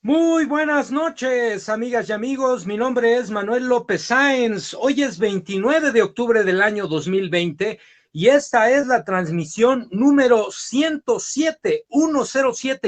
Muy buenas noches, amigas y amigos. Mi nombre es Manuel López Sáenz. Hoy es 29 de octubre del año 2020 y esta es la transmisión número 107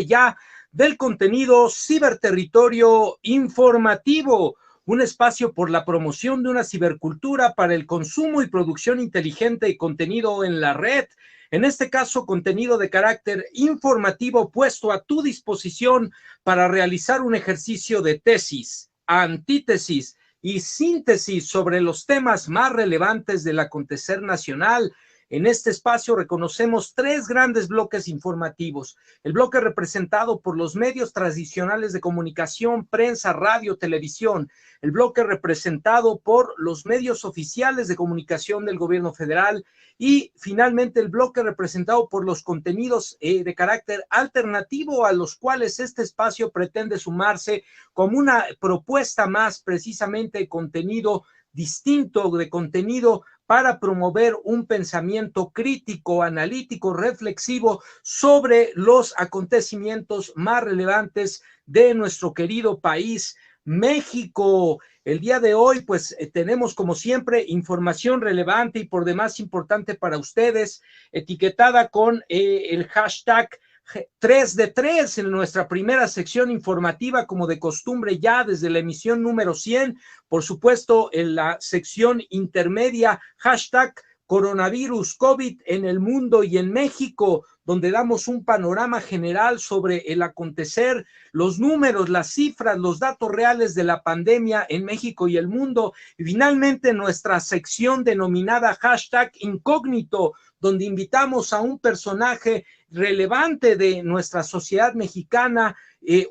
ya del contenido Ciberterritorio Informativo, un espacio por la promoción de una cibercultura para el consumo y producción inteligente de contenido en la red. En este caso, contenido de carácter informativo puesto a tu disposición para realizar un ejercicio de tesis, antítesis y síntesis sobre los temas más relevantes del acontecer nacional. En este espacio reconocemos tres grandes bloques informativos. El bloque representado por los medios tradicionales de comunicación, prensa, radio, televisión. El bloque representado por los medios oficiales de comunicación del gobierno federal. Y finalmente el bloque representado por los contenidos de carácter alternativo a los cuales este espacio pretende sumarse como una propuesta más precisamente de contenido distinto, de contenido para promover un pensamiento crítico, analítico, reflexivo sobre los acontecimientos más relevantes de nuestro querido país, México. El día de hoy, pues tenemos como siempre información relevante y por demás importante para ustedes, etiquetada con el hashtag 3 de 3 en nuestra primera sección informativa, como de costumbre ya desde la emisión número 100. Por supuesto, en la sección intermedia, hashtag coronavirus COVID en el mundo y en México, donde damos un panorama general sobre el acontecer, los números, las cifras, los datos reales de la pandemia en México y el mundo. Y finalmente nuestra sección denominada hashtag incógnito, donde invitamos a un personaje relevante de nuestra sociedad mexicana,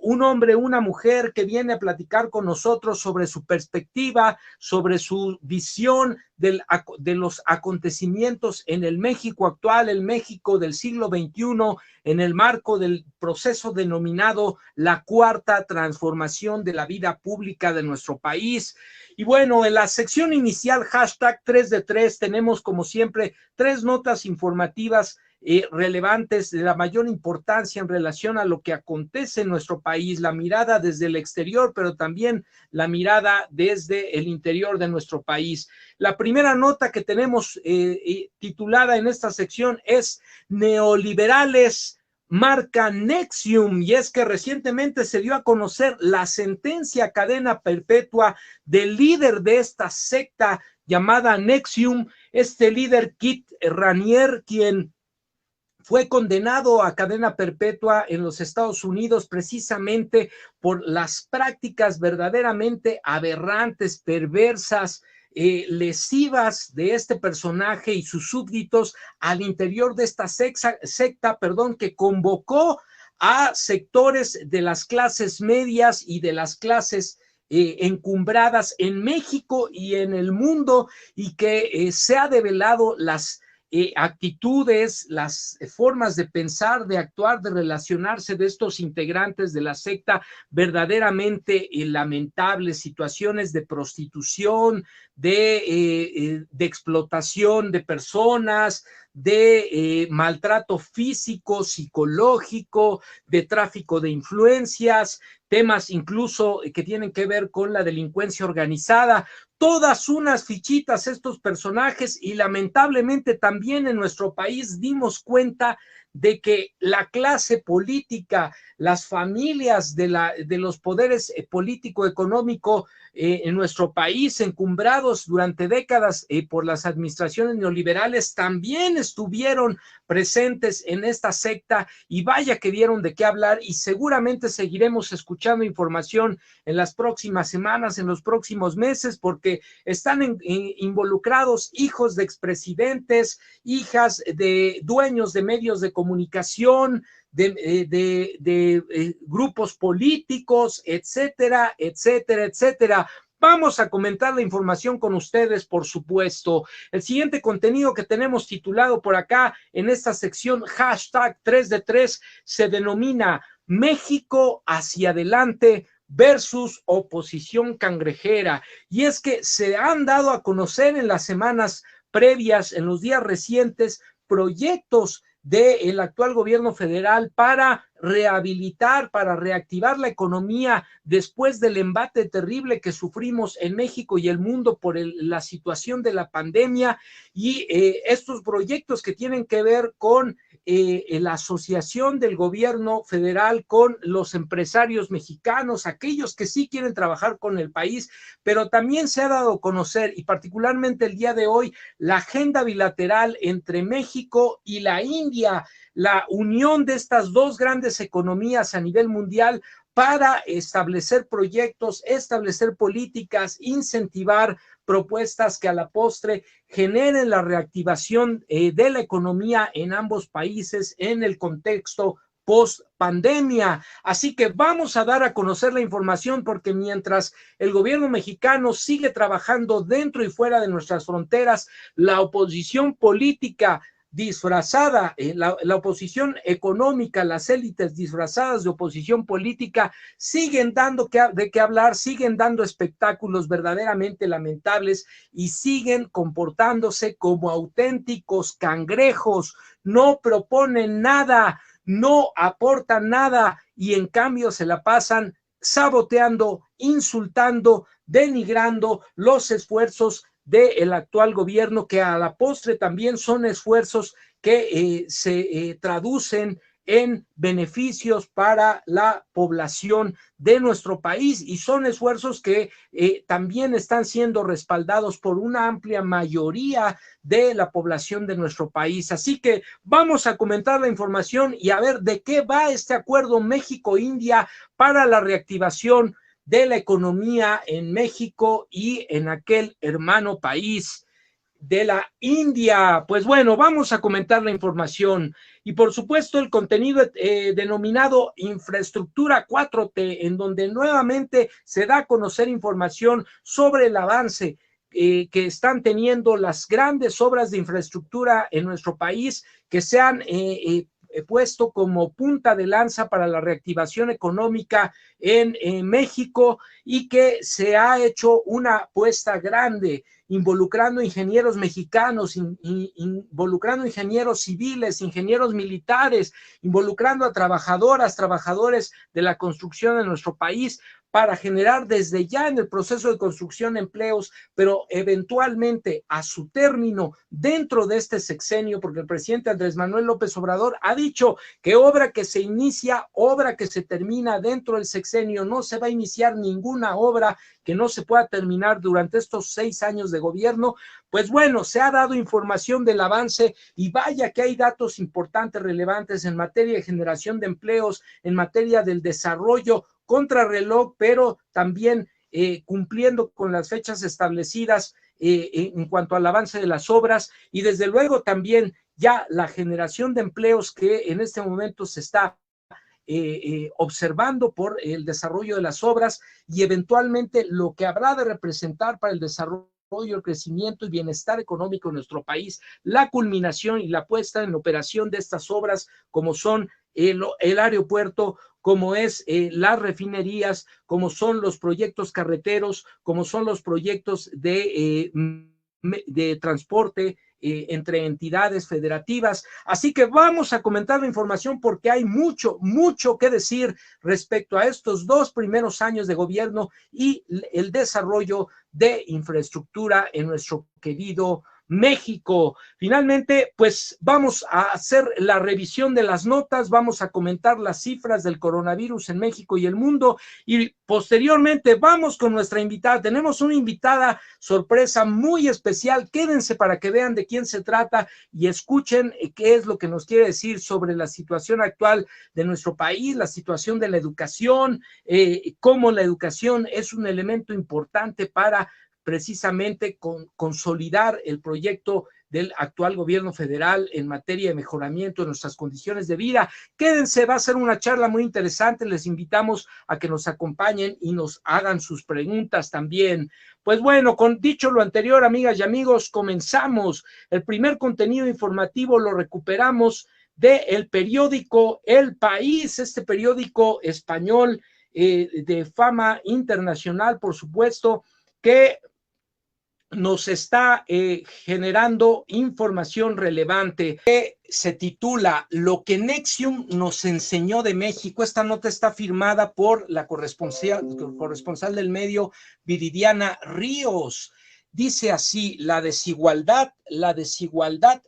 un hombre, una mujer que viene a platicar con nosotros sobre su perspectiva, sobre su visión de los acontecimientos en el México actual, el México del siglo XXI, en el marco del proceso denominado la cuarta transformación de la vida pública de nuestro país. Y bueno, en la sección inicial, hashtag 3 de 3, tenemos como siempre tres notas informativas relevantes de la mayor importancia en relación a lo que acontece en nuestro país, la mirada desde el exterior, pero también la mirada desde el interior de nuestro país. La primera nota que tenemos titulada en esta sección es Neoliberales marca Nexium, y es que recientemente se dio a conocer la sentencia a cadena perpetua del líder de esta secta llamada Nexium, este líder Kit Raniere, quien fue condenado a cadena perpetua en los Estados Unidos precisamente por las prácticas verdaderamente aberrantes, perversas, lesivas de este personaje y sus súbditos al interior de esta secta, que convocó a sectores de las clases medias y de las clases encumbradas en México y en el mundo, y que se ha develado las actitudes, las formas de pensar, de actuar, de relacionarse de estos integrantes de la secta verdaderamente lamentables, situaciones de prostitución, de explotación de personas, de maltrato físico, psicológico, de tráfico de influencias, temas incluso que tienen que ver con la delincuencia organizada, todas unas fichitas estos personajes, y lamentablemente también en nuestro país dimos cuenta de que la clase política, las familias de los poderes político-económico en nuestro país, encumbrados durante décadas por las administraciones neoliberales, también estuvieron presentes en esta secta, y vaya que dieron de qué hablar, y seguramente seguiremos escuchando información en las próximas semanas, en los próximos meses, porque están involucrados hijos de expresidentes, hijas de dueños de medios de comunicación, de grupos políticos, etcétera, etcétera, etcétera. Vamos a comentar la información con ustedes, por supuesto. El siguiente contenido que tenemos titulado por acá en esta sección hashtag 3 de 3 se denomina México hacia adelante versus oposición cangrejera. Y es que se han dado a conocer en las semanas previas, en los días recientes, proyectos del actual gobierno federal para rehabilitar, para reactivar la economía después del embate terrible que sufrimos en México y el mundo por la situación de la pandemia, y estos proyectos que tienen que ver con la asociación del gobierno federal con los empresarios mexicanos, aquellos que sí quieren trabajar con el país, pero también se ha dado a conocer, y particularmente el día de hoy, la agenda bilateral entre México y la India, la unión de estas dos grandes economías a nivel mundial para establecer proyectos, establecer políticas, incentivar propuestas que a la postre generen la reactivación de la economía en ambos países en el contexto post pandemia. Así que vamos a dar a conocer la información, porque mientras el gobierno mexicano sigue trabajando dentro y fuera de nuestras fronteras, la oposición política disfrazada, la oposición económica, las élites disfrazadas de oposición política siguen dando de qué hablar, siguen dando espectáculos verdaderamente lamentables y siguen comportándose como auténticos cangrejos. No proponen nada, no aportan nada, y en cambio se la pasan saboteando, insultando, denigrando los esfuerzos del actual gobierno, que a la postre también son esfuerzos que se traducen en beneficios para la población de nuestro país, y son esfuerzos que también están siendo respaldados por una amplia mayoría de la población de nuestro país. Así que vamos a comentar la información y a ver de qué va este acuerdo México-India para la reactivación de la economía en México y en aquel hermano país de la India. Pues bueno, vamos a comentar la información y por supuesto el contenido denominado Infraestructura 4T, en donde nuevamente se da a conocer información sobre el avance que están teniendo las grandes obras de infraestructura en nuestro país, que se han puesto como punta de lanza para la reactivación económica en México, y que se ha hecho una apuesta grande involucrando ingenieros mexicanos, involucrando ingenieros civiles, ingenieros militares, involucrando a trabajadoras, trabajadores de la construcción en nuestro país, para generar desde ya en el proceso de construcción empleos, pero eventualmente a su término dentro de este sexenio, porque el presidente Andrés Manuel López Obrador ha dicho que obra que se inicia, obra que se termina dentro del sexenio. No se va a iniciar ninguna obra que no se pueda terminar durante estos 6 años de gobierno. Pues bueno, se ha dado información del avance, y vaya que hay datos importantes, relevantes en materia de generación de empleos, en materia del desarrollo contrarreloj, pero también cumpliendo con las fechas establecidas en cuanto al avance de las obras, y desde luego también ya la generación de empleos que en este momento se está observando por el desarrollo de las obras, y eventualmente lo que habrá de representar para el desarrollo, el crecimiento y bienestar económico en nuestro país, la culminación y la puesta en operación de estas obras, como son el aeropuerto, como es las refinerías, como son los proyectos carreteros, como son los proyectos de transporte entre entidades federativas. Así que vamos a comentar la información, porque hay mucho que decir respecto a estos 2 primeros años de gobierno y el desarrollo de infraestructura en nuestro querido México. Finalmente, pues vamos a hacer la revisión de las notas, vamos a comentar las cifras del coronavirus en México y el mundo, y posteriormente vamos con nuestra invitada. Tenemos una invitada sorpresa muy especial. Quédense para que vean de quién se trata y escuchen qué es lo que nos quiere decir sobre la situación actual de nuestro país, la situación de la educación, cómo la educación es un elemento importante para precisamente consolidar el proyecto del actual gobierno federal en materia de mejoramiento de nuestras condiciones de vida. Quédense, va a ser una charla muy interesante. Les invitamos a que nos acompañen y nos hagan sus preguntas también. Pues bueno, con dicho lo anterior, amigas y amigos, comenzamos. El primer contenido informativo lo recuperamos del periódico El País, este periódico español de fama internacional, por supuesto, que nos está generando información relevante que se titula Lo que Nexium nos enseñó de México. Esta nota está firmada por la corresponsal del medio, Viridiana Ríos. Dice así: la desigualdad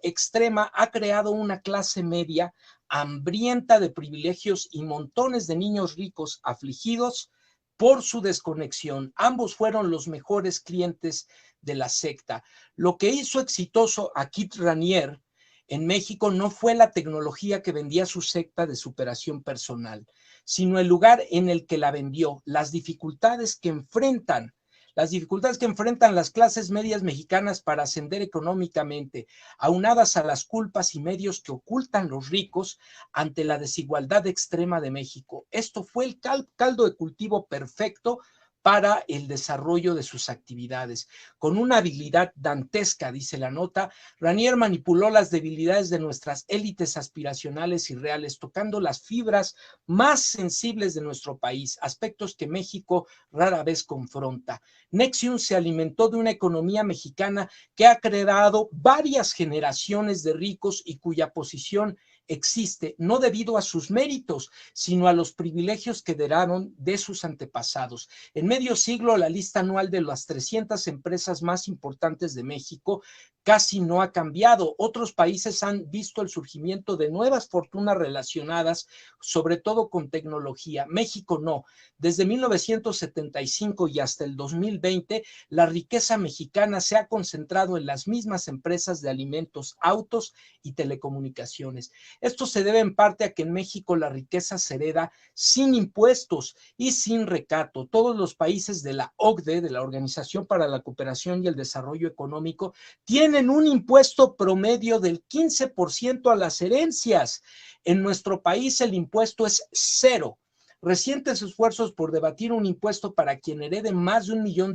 extrema ha creado una clase media hambrienta de privilegios y montones de niños ricos afligidos por su desconexión. Ambos fueron los mejores clientes de la secta. Lo que hizo exitoso a Kit Raniere en México no fue la tecnología que vendía su secta de superación personal, sino el lugar en el que la vendió, las dificultades que enfrentan las clases medias mexicanas para ascender económicamente, aunadas a las culpas y medios que ocultan los ricos ante la desigualdad extrema de México. Esto fue el caldo de cultivo perfecto para el desarrollo de sus actividades. Con una habilidad dantesca, dice la nota, Raniere manipuló las debilidades de nuestras élites aspiracionales y reales, tocando las fibras más sensibles de nuestro país, aspectos que México rara vez confronta. Nexium se alimentó de una economía mexicana que ha creado varias generaciones de ricos y cuya posición existe no debido a sus méritos, sino a los privilegios que heredaron de sus antepasados. En medio siglo, la lista anual de las 300 empresas más importantes de México casi no ha cambiado. Otros países han visto el surgimiento de nuevas fortunas relacionadas, sobre todo con tecnología. México no. Desde 1975 y hasta el 2020, la riqueza mexicana se ha concentrado en las mismas empresas de alimentos, autos y telecomunicaciones. Esto se debe en parte a que en México la riqueza se hereda sin impuestos y sin recato. Todos los países de la OCDE, de la Organización para la Cooperación y el Desarrollo Económico, tienen un impuesto promedio del 15% a las herencias. En nuestro país el impuesto es cero. Recientes esfuerzos por debatir un impuesto para quien herede más de $1 millón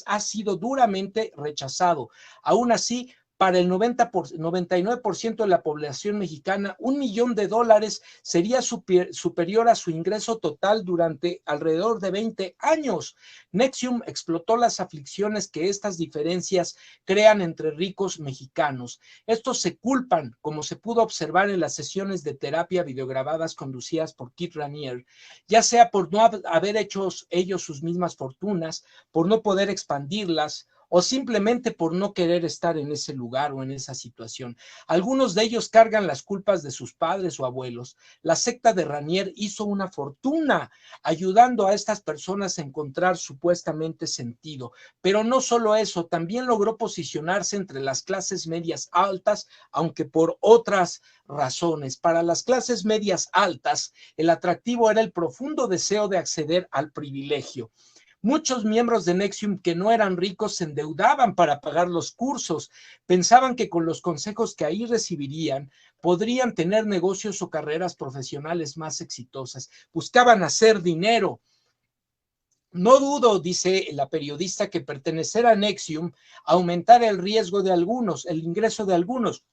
ha sido duramente rechazado. Aún así, para el 99% de la población mexicana, $1 millón sería superior a su ingreso total durante alrededor de 20 años. Nexium explotó las aflicciones que estas diferencias crean entre ricos mexicanos. Estos se culpan, como se pudo observar en las sesiones de terapia videograbadas conducidas por Kit Raniere, ya sea por no haber hecho ellos sus mismas fortunas, por no poder expandirlas, o simplemente por no querer estar en ese lugar o en esa situación. Algunos de ellos cargan las culpas de sus padres o abuelos. La secta de Raniere hizo una fortuna ayudando a estas personas a encontrar supuestamente sentido. Pero no solo eso, también logró posicionarse entre las clases medias altas, aunque por otras razones. Para las clases medias altas, el atractivo era el profundo deseo de acceder al privilegio. Muchos miembros de Nexium que no eran ricos se endeudaban para pagar los cursos. Pensaban que con los consejos que ahí recibirían podrían tener negocios o carreras profesionales más exitosas. Buscaban hacer dinero. No dudo, dice la periodista, que pertenecer a Nexium aumentara el riesgo de algunos, el ingreso de algunos,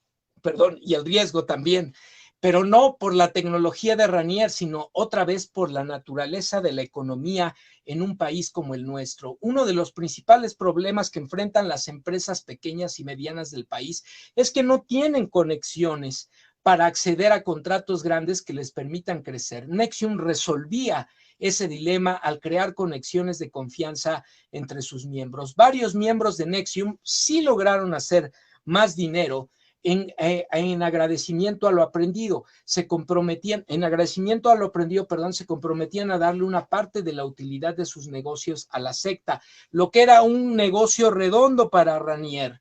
perdón, y el riesgo también, pero no por la tecnología de Raniere, sino otra vez por la naturaleza de la economía en un país como el nuestro. Uno de los principales problemas que enfrentan las empresas pequeñas y medianas del país es que no tienen conexiones para acceder a contratos grandes que les permitan crecer. Nexium resolvía ese dilema al crear conexiones de confianza entre sus miembros. Varios miembros de Nexium sí lograron hacer más dinero en agradecimiento a lo aprendido, se comprometían a darle una parte de la utilidad de sus negocios a la secta, lo que era un negocio redondo para Raniere.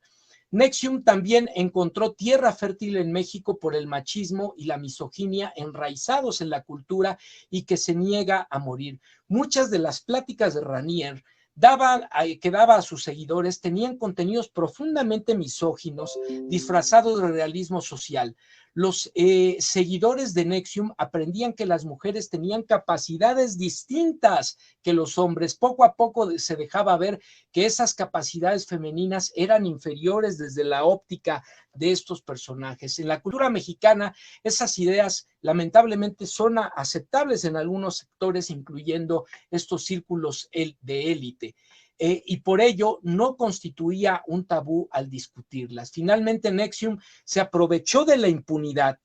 Nexium también encontró tierra fértil en México por el machismo y la misoginia enraizados en la cultura y que se niega a morir. Muchas de las pláticas de Raniere que daba a sus seguidores tenían contenidos profundamente misóginos, disfrazados de realismo social. Los seguidores de Nexium aprendían que las mujeres tenían capacidades distintas que los hombres. Poco a poco se dejaba ver que esas capacidades femeninas eran inferiores desde la óptica de estos personajes. En la cultura mexicana, esas ideas lamentablemente son aceptables en algunos sectores, incluyendo estos círculos de élite. y por ello no constituía un tabú al discutirlas. Finalmente, NXIVM se aprovechó de la impunidad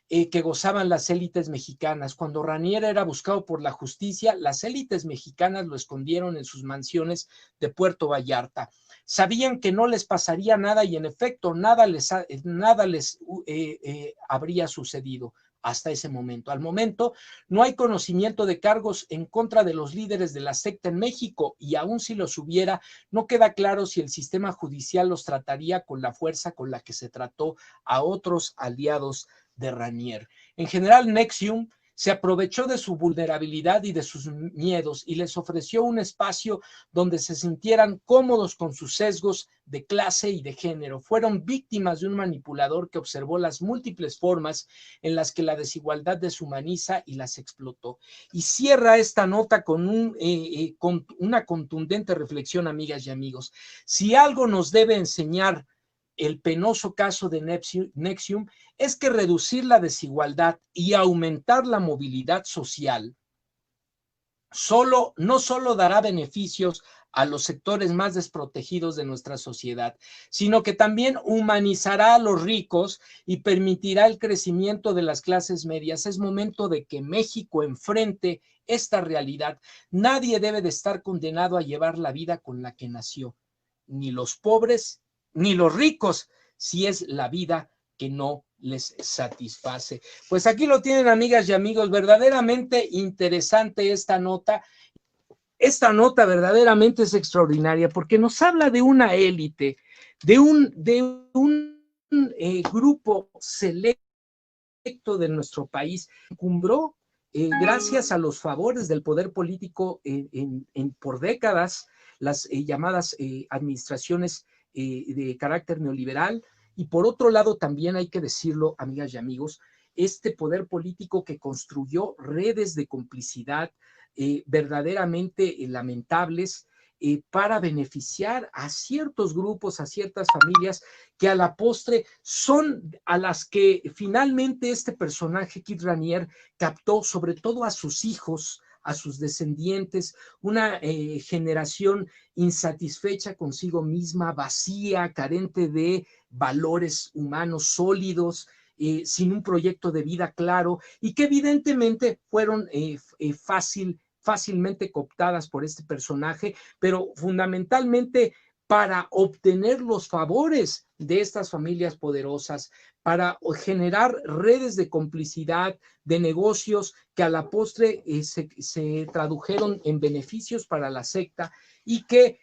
que gozaban las élites mexicanas. Cuando Ranier era buscado por la justicia, las élites mexicanas lo escondieron en sus mansiones de Puerto Vallarta. Sabían que no les pasaría nada y en efecto nada les habría sucedido hasta ese momento. Al momento no hay conocimiento de cargos en contra de los líderes de la secta en México y aun si los hubiera, no queda claro si el sistema judicial los trataría con la fuerza con la que se trató a otros aliados de Ranier. En general, NXIVM se aprovechó de su vulnerabilidad y de sus miedos y les ofreció un espacio donde se sintieran cómodos con sus sesgos de clase y de género. Fueron víctimas de un manipulador que observó las múltiples formas en las que la desigualdad deshumaniza y las explotó. Y cierra esta nota con una contundente reflexión, amigas y amigos. Si algo nos debe enseñar el penoso caso de NXIVM es que reducir la desigualdad y aumentar la movilidad social no solo dará beneficios a los sectores más desprotegidos de nuestra sociedad, sino que también humanizará a los ricos y permitirá el crecimiento de las clases medias. Es momento de que México enfrente esta realidad. Nadie debe de estar condenado a llevar la vida con la que nació, ni los pobres ni los ricos, si es la vida que no les satisface. Pues aquí lo tienen, amigas y amigos, verdaderamente interesante esta nota. Esta nota verdaderamente es extraordinaria porque nos habla de una élite, de un grupo selecto de nuestro país, cumbró gracias a los favores del poder político por décadas, las llamadas administraciones de carácter neoliberal, y por otro lado también hay que decirlo, amigas y amigos, este poder político que construyó redes de complicidad verdaderamente lamentables para beneficiar a ciertos grupos, a ciertas familias que a la postre son a las que finalmente este personaje, Kid Ranier, captó, sobre todo a sus hijos, a sus descendientes, una generación insatisfecha consigo misma, vacía, carente de valores humanos sólidos, sin un proyecto de vida claro y que evidentemente fueron fácilmente cooptadas por este personaje, pero fundamentalmente para obtener los favores de estas familias poderosas, para generar redes de complicidad, de negocios que a la postre se tradujeron en beneficios para la secta y que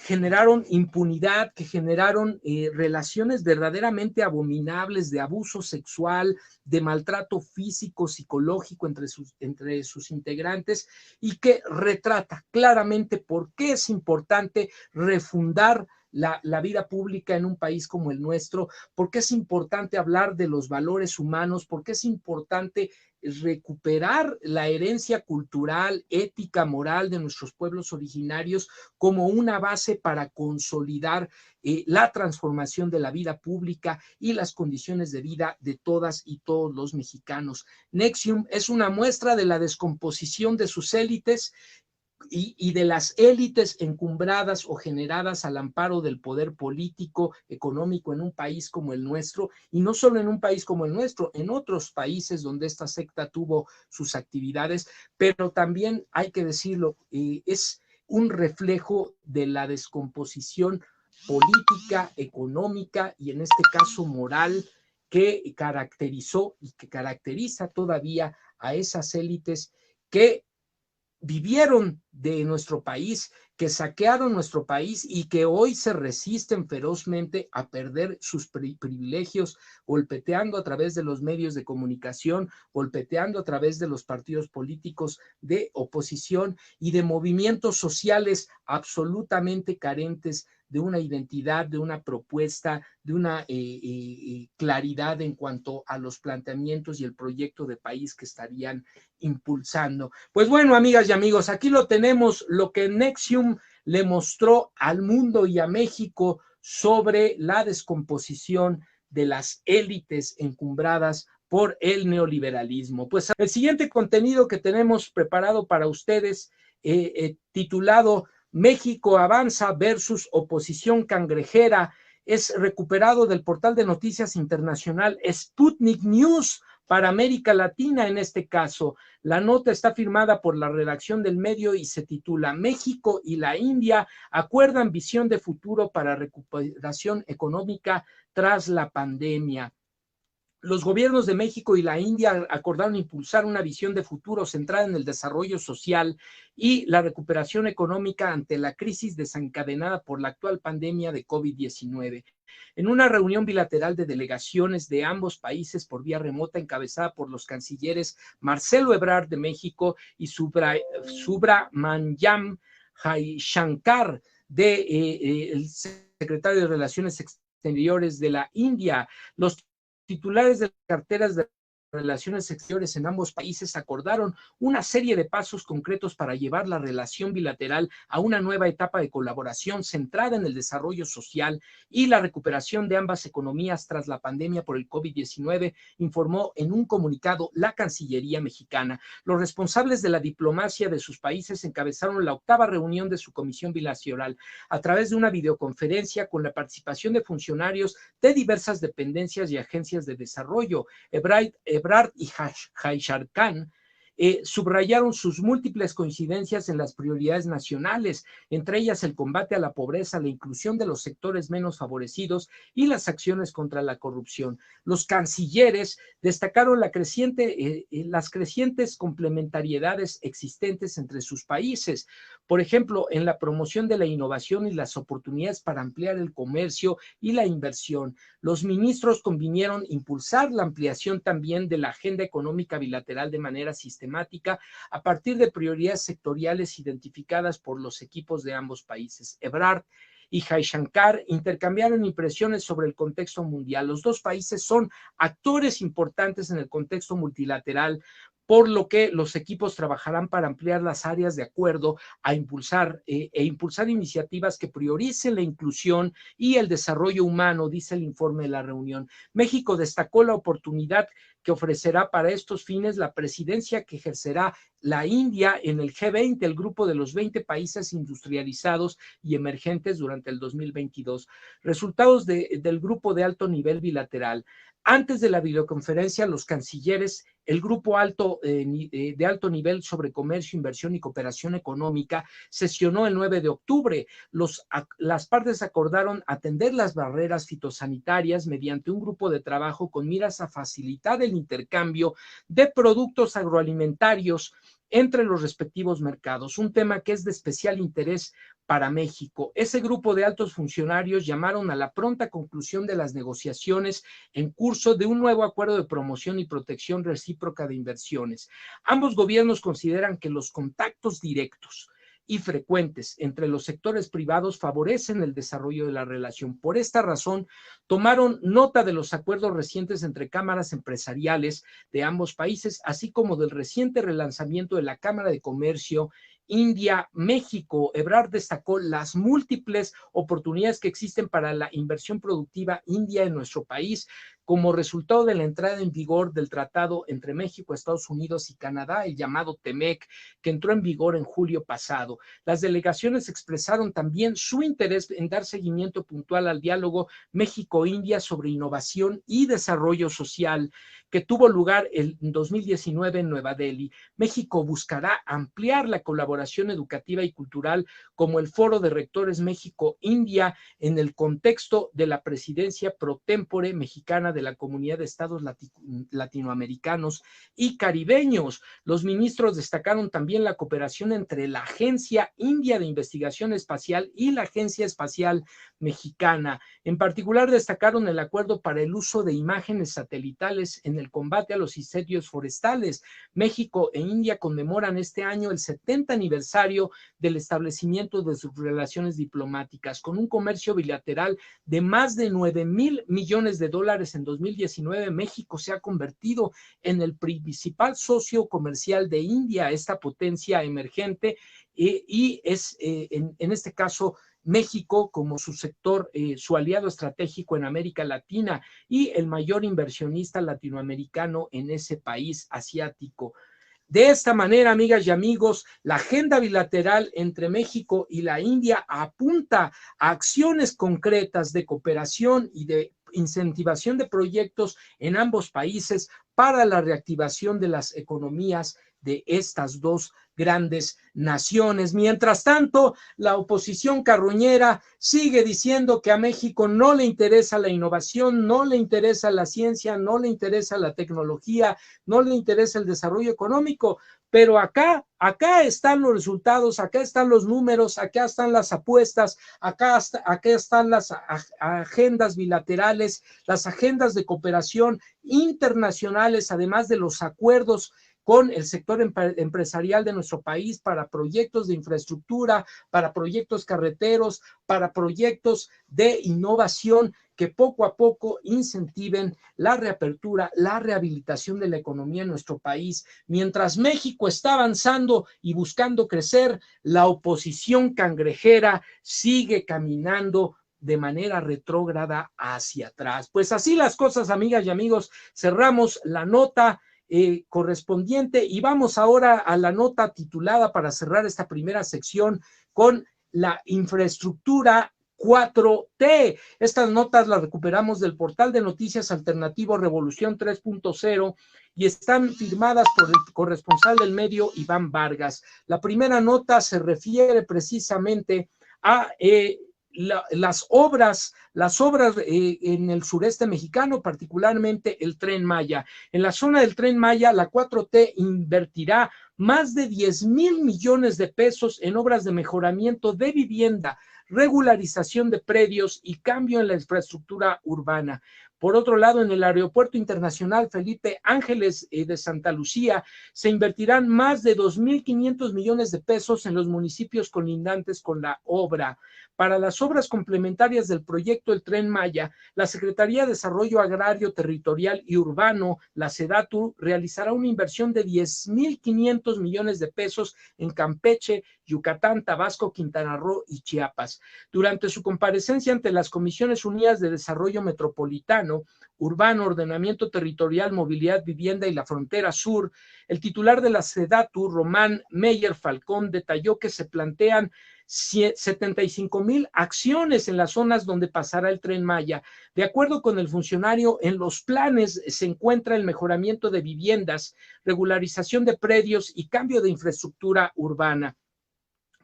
generaron impunidad, que generaron relaciones verdaderamente abominables de abuso sexual, de maltrato físico, psicológico entre sus integrantes, y que retrata claramente por qué es importante refundar la vida pública en un país como el nuestro, por qué es importante hablar de los valores humanos, por qué es importante recuperar la herencia cultural, ética, moral de nuestros pueblos originarios como una base para consolidar la transformación de la vida pública y las condiciones de vida de todas y todos los mexicanos. NXIVM es una muestra de la descomposición de sus élites y de las élites encumbradas o generadas al amparo del poder político, económico en un país como el nuestro, y no solo en un país como el nuestro, en otros países donde esta secta tuvo sus actividades, pero también hay que decirlo, es un reflejo de la descomposición política, económica y en este caso moral que caracterizó y que caracteriza todavía a esas élites que vivieron de nuestro país, que saquearon nuestro país y que hoy se resisten ferozmente a perder sus privilegios, golpeteando a través de los medios de comunicación, golpeteando a través de los partidos políticos de oposición y de movimientos sociales absolutamente carentes de una identidad, de una propuesta, de una claridad en cuanto a los planteamientos y el proyecto de país que estarían impulsando. Pues bueno, amigas y amigos, aquí lo tenemos, lo que NXIVM le mostró al mundo y a México sobre la descomposición de las élites encumbradas por el neoliberalismo. Pues el siguiente contenido que tenemos preparado para ustedes, titulado México avanza versus oposición cangrejera. Es recuperado del portal de noticias internacional Sputnik News para América Latina en este caso. La nota está firmada por la redacción del medio y se titula México y la India acuerdan visión de futuro para recuperación económica tras la pandemia. Los gobiernos de México y la India acordaron impulsar una visión de futuro centrada en el desarrollo social y la recuperación económica ante la crisis desencadenada por la actual pandemia de COVID-19. En una reunión bilateral de delegaciones de ambos países por vía remota encabezada por los cancilleres Marcelo Ebrard de México y Subrahmanyam Jaishankar el secretario de Relaciones Exteriores de la India, los titulares de carteras de Relaciones Exteriores en ambos países acordaron una serie de pasos concretos para llevar la relación bilateral a una nueva etapa de colaboración centrada en el desarrollo social y la recuperación de ambas economías tras la pandemia por el COVID-19, informó en un comunicado la Cancillería mexicana. Los responsables de la diplomacia de sus países encabezaron la 8ª reunión de su comisión bilateral a través de una videoconferencia con la participación de funcionarios de diversas dependencias y agencias de desarrollo. Ebrard y Jaishankar subrayaron sus múltiples coincidencias en las prioridades nacionales, entre ellas el combate a la pobreza, la inclusión de los sectores menos favorecidos y las acciones contra la corrupción. Los cancilleres destacaron las crecientes complementariedades existentes entre sus países, por ejemplo, en la promoción de la innovación y las oportunidades para ampliar el comercio y la inversión. Los ministros convinieron impulsar la ampliación también de la agenda económica bilateral de manera sistemática a partir de prioridades sectoriales identificadas por los equipos de ambos países. Ebrard y Jaishankar intercambiaron impresiones sobre el contexto mundial. Los dos países son actores importantes en el contexto multilateral, por lo que los equipos trabajarán para ampliar las áreas de acuerdo a impulsar iniciativas que prioricen la inclusión y el desarrollo humano, dice el informe de la reunión. México destacó la oportunidad que ofrecerá para estos fines la presidencia que ejercerá la India en el G20, el grupo de los 20 países industrializados y emergentes durante el 2022. Resultados del grupo de alto nivel bilateral. Antes de la videoconferencia, los cancilleres, el grupo de alto nivel sobre comercio, inversión y cooperación económica sesionó el 9 de octubre. Las partes acordaron atender las barreras fitosanitarias mediante un grupo de trabajo con miras a facilitar el intercambio de productos agroalimentarios entre los respectivos mercados, un tema que es de especial interés para México. Ese grupo de altos funcionarios llamaron a la pronta conclusión de las negociaciones en curso de un nuevo acuerdo de promoción y protección recíproca de inversiones. Ambos gobiernos consideran que los contactos directos y frecuentes entre los sectores privados favorecen el desarrollo de la relación. Por esta razón, tomaron nota de los acuerdos recientes entre cámaras empresariales de ambos países, así como del reciente relanzamiento de la Cámara de Comercio India-México. Ebrard destacó las múltiples oportunidades que existen para la inversión productiva india en nuestro país como resultado de la entrada en vigor del tratado entre México, Estados Unidos y Canadá, el llamado TEMEC, que entró en vigor en julio pasado. Las delegaciones expresaron también su interés en dar seguimiento puntual al diálogo México-India sobre innovación y desarrollo social que tuvo lugar en 2019 en Nueva Delhi. México buscará ampliar la colaboración educativa y cultural como el Foro de Rectores México-India en el contexto de la presidencia pro tempore mexicana de la Comunidad de Estados Latinoamericanos y Caribeños. Los ministros destacaron también la cooperación entre la Agencia India de Investigación Espacial y la Agencia Espacial Mexicana. En particular, destacaron el acuerdo para el uso de imágenes satelitales en el combate a los incendios forestales. México e India conmemoran este año el 70 aniversario del establecimiento de sus relaciones diplomáticas, con un comercio bilateral de más de 9,000 millones de dólares en 2019. México se ha convertido en el principal socio comercial de India, esta potencia emergente, y es en este caso México como su sector, su aliado estratégico en América Latina y el mayor inversionista latinoamericano en ese país asiático. De esta manera, amigas y amigos, la agenda bilateral entre México y la India apunta a acciones concretas de cooperación y de incentivación de proyectos en ambos países para la reactivación de las economías de estas dos grandes naciones. Mientras tanto, la oposición carroñera sigue diciendo que a México no le interesa la innovación, no le interesa la ciencia, no le interesa la tecnología, no le interesa el desarrollo económico, pero acá están los resultados, acá están los números, acá están las apuestas, acá están las agendas bilaterales, las agendas de cooperación internacionales, además de los acuerdos con el sector empresarial de nuestro país para proyectos de infraestructura, para proyectos carreteros, para proyectos de innovación que poco a poco incentiven la reapertura, la rehabilitación de la economía en nuestro país. Mientras México está avanzando y buscando crecer, la oposición cangrejera sigue caminando de manera retrógrada hacia atrás. Pues así las cosas, amigas y amigos, cerramos la nota correspondiente y vamos ahora a la nota titulada para cerrar esta primera sección con la infraestructura 4T. Estas notas las recuperamos del portal de noticias alternativo Revolución 3.0 y están firmadas por el corresponsal del medio Iván Vargas. La primera nota se refiere precisamente a las obras en el sureste mexicano, particularmente el Tren Maya. En la zona del Tren Maya, la 4T invertirá más de 10,000 millones de pesos en obras de mejoramiento de vivienda, regularización de predios y cambio en la infraestructura urbana. Por otro lado, en el Aeropuerto Internacional Felipe Ángeles de Santa Lucía se invertirán más de 2,500 millones de pesos en los municipios colindantes con la obra. Para las obras complementarias del proyecto del Tren Maya, la Secretaría de Desarrollo Agrario, Territorial y Urbano, la SEDATU, realizará una inversión de 10,500 millones de pesos en Campeche, Yucatán, Tabasco, Quintana Roo y Chiapas. Durante su comparecencia ante las Comisiones Unidas de Desarrollo Metropolitano, Urbano, Ordenamiento Territorial, Movilidad, Vivienda y la Frontera Sur, el titular de la SEDATU, Román Meyer Falcón, detalló que se plantean 75,000 acciones en las zonas donde pasará el Tren Maya. De acuerdo con el funcionario, en los planes se encuentra el mejoramiento de viviendas, regularización de predios y cambio de infraestructura urbana.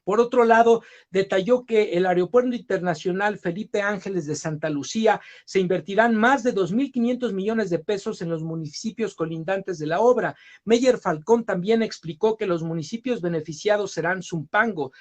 Por otro lado, detalló que el Aeropuerto Internacional Felipe Ángeles de Santa Lucía se invertirán más de 2,500 millones de pesos en los municipios colindantes de la obra. Meyer Falcón también explicó que los municipios beneficiados serán Zumpango,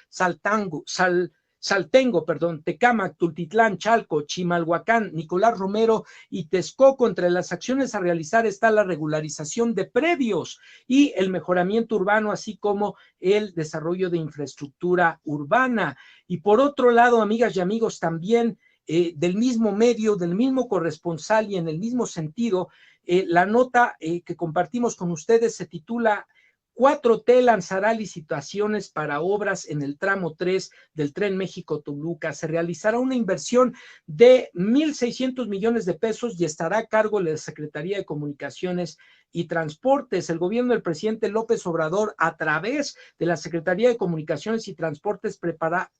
Saltengo, Tecámac, Tultitlán, Chalco, Chimalhuacán, Nicolás Romero y Texcoco. Entre las acciones a realizar está la regularización de predios y el mejoramiento urbano, así como el desarrollo de infraestructura urbana. Y por otro lado, amigas y amigos, también del mismo medio, del mismo corresponsal y en el mismo sentido, la nota que compartimos con ustedes se titula 4T lanzará licitaciones para obras en el tramo 3 del Tren México-Toluca. Se realizará una inversión de 1,600 millones de pesos y estará a cargo de la Secretaría de Comunicaciones y Transportes. El gobierno del presidente López Obrador, a través de la Secretaría de Comunicaciones y Transportes, prepara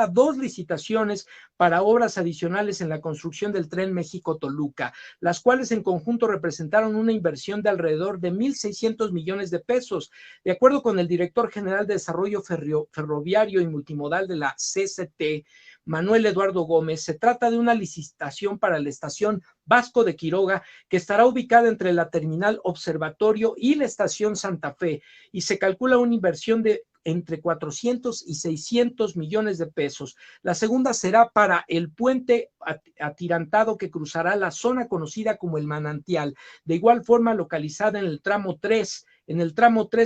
2 licitaciones para obras adicionales en la construcción del Tren México-Toluca, las cuales en conjunto representaron una inversión de alrededor de 1,600 millones de pesos. De acuerdo con el director general de Desarrollo Ferroviario y Multimodal de la CCT, Manuel Eduardo Gómez, se trata de una licitación para la estación Vasco de Quiroga, que estará ubicada entre la terminal Observatorio y la estación Santa Fe, y se calcula una inversión de entre 400 y 600 millones de pesos. La segunda será para el puente atirantado que cruzará la zona conocida como el Manantial, de igual forma localizada en el tramo 3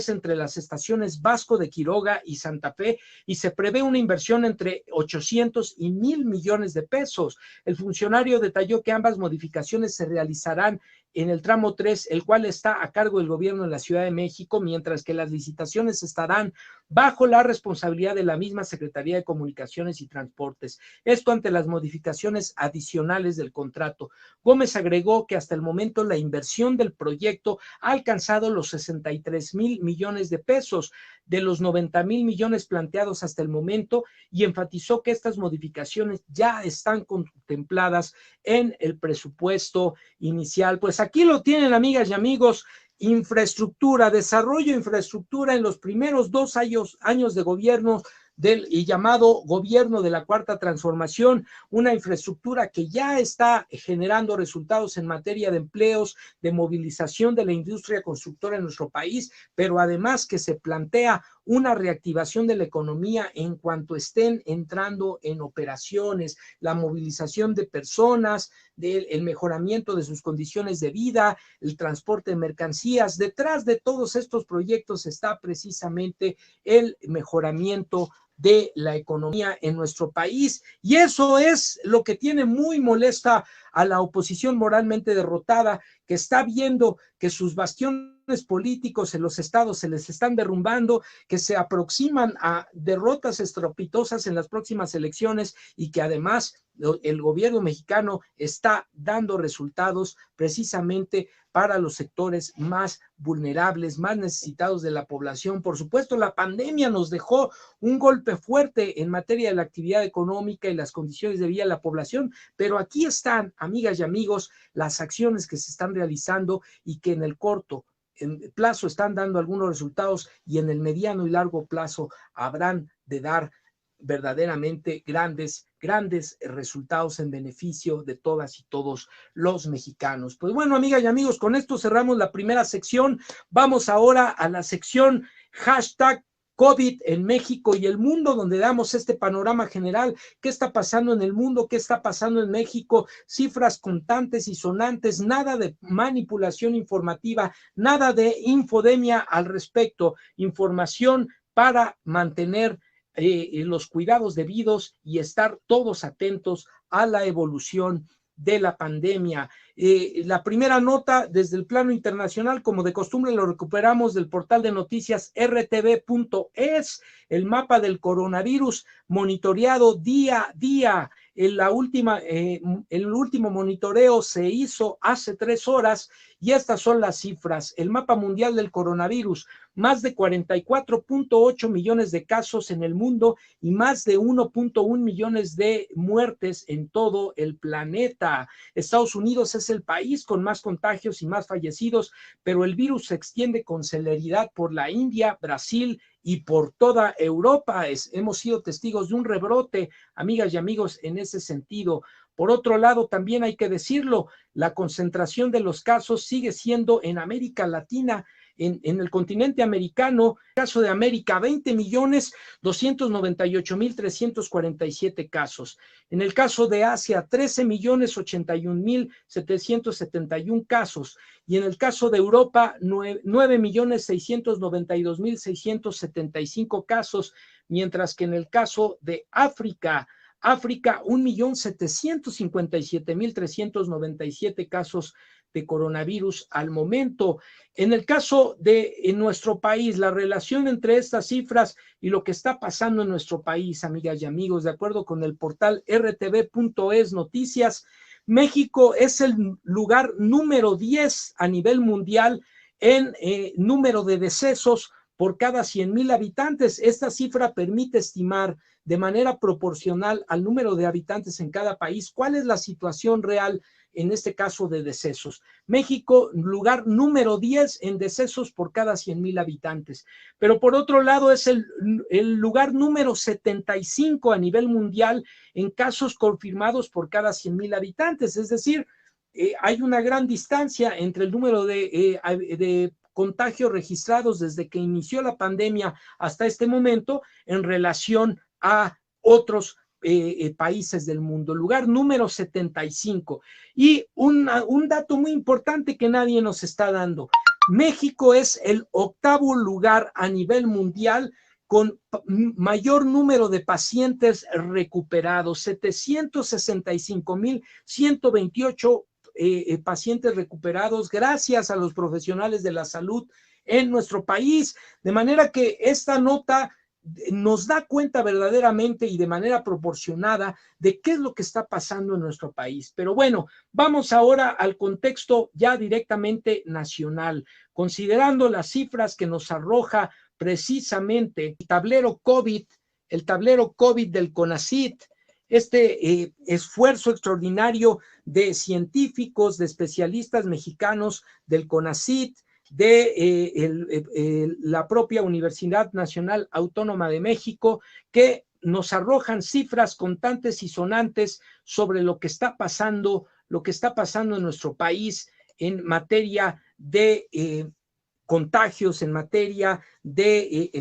entre las estaciones Vasco de Quiroga y Santa Fe, y se prevé una inversión entre 800 y 1,000 millones de pesos. El funcionario detalló que ambas modificaciones se realizarán en el tramo 3, el cual está a cargo del gobierno de la Ciudad de México, mientras que las licitaciones estarán bajo la responsabilidad de la misma Secretaría de Comunicaciones y Transportes. Esto ante las modificaciones adicionales del contrato. Gómez agregó que hasta el momento la inversión del proyecto ha alcanzado los 63,000 millones de pesos de los 90,000 millones planteados hasta el momento, y enfatizó que estas modificaciones ya están contempladas en el presupuesto inicial. Pues aquí lo tienen, amigas y amigos. Infraestructura, desarrollo de infraestructura en los primeros 2 años de gobierno del y llamado gobierno de la Cuarta Transformación, una infraestructura que ya está generando resultados en materia de empleos, de movilización de la industria constructora en nuestro país, pero además que se plantea una reactivación de la economía en cuanto estén entrando en operaciones, la movilización de personas, el mejoramiento de sus condiciones de vida, el transporte de mercancías. Detrás de todos estos proyectos está precisamente el mejoramiento de la economía en nuestro país, y eso es lo que tiene muy molesta a la oposición moralmente derrotada, que está viendo que sus bastiones políticos en los estados se les están derrumbando, que se aproximan a derrotas estrepitosas en las próximas elecciones, y que además el gobierno mexicano está dando resultados precisamente para los sectores más vulnerables, más necesitados de la población. Por supuesto, la pandemia nos dejó un golpe fuerte en materia de la actividad económica y las condiciones de vida de la población, pero aquí están, amigas y amigos, las acciones que se están realizando y que en el corto plazo están dando algunos resultados, y en el mediano y largo plazo habrán de dar verdaderamente grandes resultados en beneficio de todas y todos los mexicanos. Pues bueno, amigas y amigos, con esto cerramos la primera sección. Vamos ahora a la sección hashtag COVID en México y el mundo, donde damos este panorama general. ¿Qué está pasando en el mundo? ¿Qué está pasando en México? Cifras contantes y sonantes, nada de manipulación informativa, nada de infodemia al respecto. Información para mantener los cuidados debidos y estar todos atentos a la evolución de la pandemia. La primera nota desde el plano internacional, como de costumbre, lo recuperamos del portal de noticias rtv.es, el mapa del coronavirus monitoreado día a día. El último monitoreo se hizo hace 3 horas y estas son las cifras. El mapa mundial del coronavirus: más de 44.8 millones de casos en el mundo y más de 1.1 millones de muertes en todo el planeta. Estados Unidos es el país con más contagios y más fallecidos, pero el virus se extiende con celeridad por la India, Brasil y por toda Europa. Hemos sido testigos de un rebrote, amigas y amigos, en ese sentido. Por otro lado, también hay que decirlo, la concentración de los casos sigue siendo en América Latina. En el continente americano, en el caso de América, 20.298.347 casos. En el caso de Asia, 13.081.771 casos. Y en el caso de Europa, 9.692.675 casos, mientras que en el caso de África, 1.757.397 casos de coronavirus al momento. En el caso de en nuestro país, la relación entre estas cifras y lo que está pasando en nuestro país, amigas y amigos, de acuerdo con el portal rtv.es Noticias, México es el lugar número 10 a nivel mundial en número de decesos por cada 100,000 habitantes. Esta cifra permite estimar de manera proporcional al número de habitantes en cada país cuál es la situación real, en este caso de decesos. México, lugar número 10 en decesos por cada 100,000 habitantes. Pero por otro lado es el lugar número 75 a nivel mundial en casos confirmados por cada 100,000 habitantes. Es decir, hay una gran distancia entre el número de contagios registrados desde que inició la pandemia hasta este momento en relación a otros países del mundo. Lugar número 75. Y un dato muy importante que nadie nos está dando: México es el 8º lugar a nivel mundial con mayor número de pacientes recuperados, 765,128 pacientes recuperados gracias a los profesionales de la salud en nuestro país. De manera que esta nota nos da cuenta verdaderamente y de manera proporcionada de qué es lo que está pasando en nuestro país. Pero bueno, vamos ahora al contexto ya directamente nacional, considerando las cifras que nos arroja precisamente el tablero COVID del CONACYT, esfuerzo extraordinario de científicos, de especialistas mexicanos del CONACYT, de la propia Universidad Nacional Autónoma de México, que nos arrojan cifras contantes y sonantes sobre lo que está pasando en nuestro país en materia de contagios, en materia de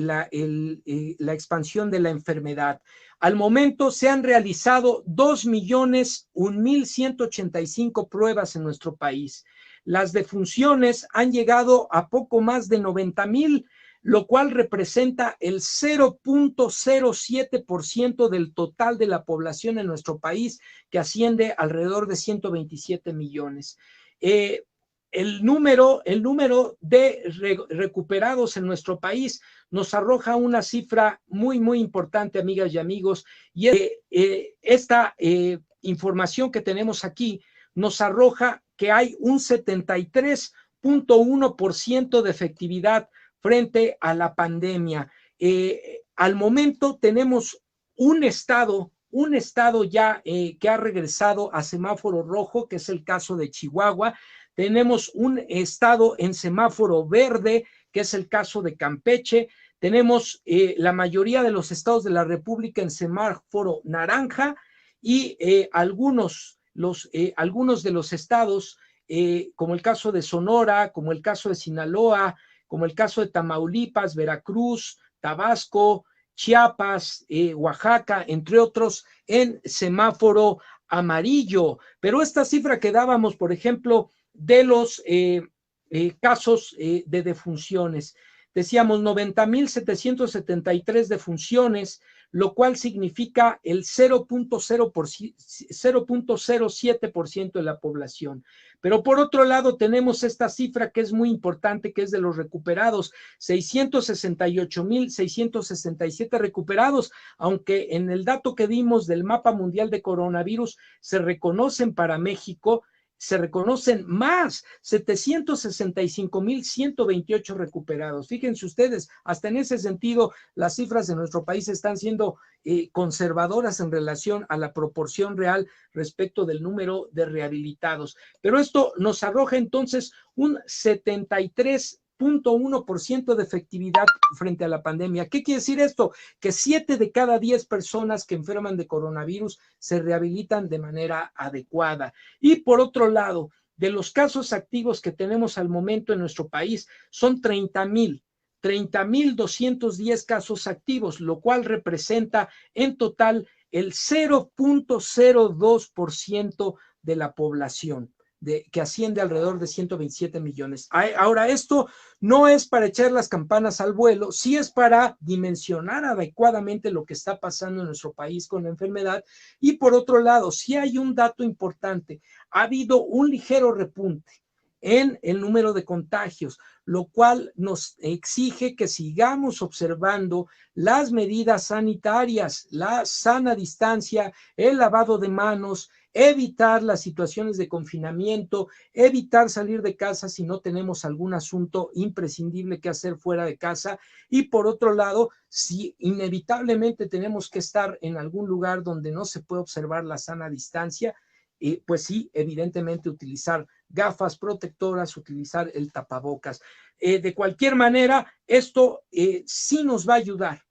la expansión de la enfermedad. Al momento se han realizado 2.001.185 pruebas en nuestro país. Las defunciones han llegado a poco más de 90,000, lo cual representa el 0.07% del total de la población en nuestro país, que asciende alrededor de 127 millones. El número de recuperados en nuestro país nos arroja una cifra muy, muy importante, amigas y amigos, y esta información que tenemos aquí nos arroja que hay un 73.1% de efectividad frente a la pandemia. Al momento tenemos un estado ya que ha regresado a semáforo rojo, que es el caso de Chihuahua. Tenemos un estado en semáforo verde, que es el caso de Campeche. Tenemos la mayoría de los estados de la República en semáforo naranja y algunos de los estados, como el caso de Sonora, como el caso de Sinaloa, como el caso de Tamaulipas, Veracruz, Tabasco, Chiapas, Oaxaca, entre otros, en semáforo amarillo. Pero esta cifra que dábamos, por ejemplo, de los casos de defunciones, decíamos 90,773 defunciones, lo cual significa el 0.07% de la población. Pero por otro lado tenemos esta cifra que es muy importante, que es de los recuperados, 668,667 recuperados, aunque en el dato que dimos del mapa mundial de coronavirus se reconocen para México, se reconocen más, 765,128 recuperados. Fíjense ustedes, hasta en ese sentido, las cifras de nuestro país están siendo conservadoras en relación a la proporción real respecto del número de rehabilitados. Pero esto nos arroja entonces un 73.1% de efectividad frente a la pandemia. ¿Qué quiere decir esto? Que 7 de cada 10 personas que enferman de coronavirus se rehabilitan de manera adecuada. Y por otro lado, de los casos activos que tenemos al momento en nuestro país, son 30,210 casos activos, lo cual representa en total el 0.02% de la población, que asciende alrededor de 127 millones. Ahora, esto no es para echar las campanas al vuelo, sí es para dimensionar adecuadamente lo que está pasando en nuestro país con la enfermedad. Y por otro lado, sí hay un dato importante, ha habido un ligero repunte en el número de contagios, lo cual nos exige que sigamos observando las medidas sanitarias, la sana distancia, el lavado de manos, evitar las situaciones de confinamiento, evitar salir de casa si no tenemos algún asunto imprescindible que hacer fuera de casa. Y por otro lado, si inevitablemente tenemos que estar en algún lugar donde no se puede observar la sana distancia, pues sí, evidentemente utilizar gafas protectoras, utilizar el tapabocas. De cualquier manera, esto sí nos va a ayudar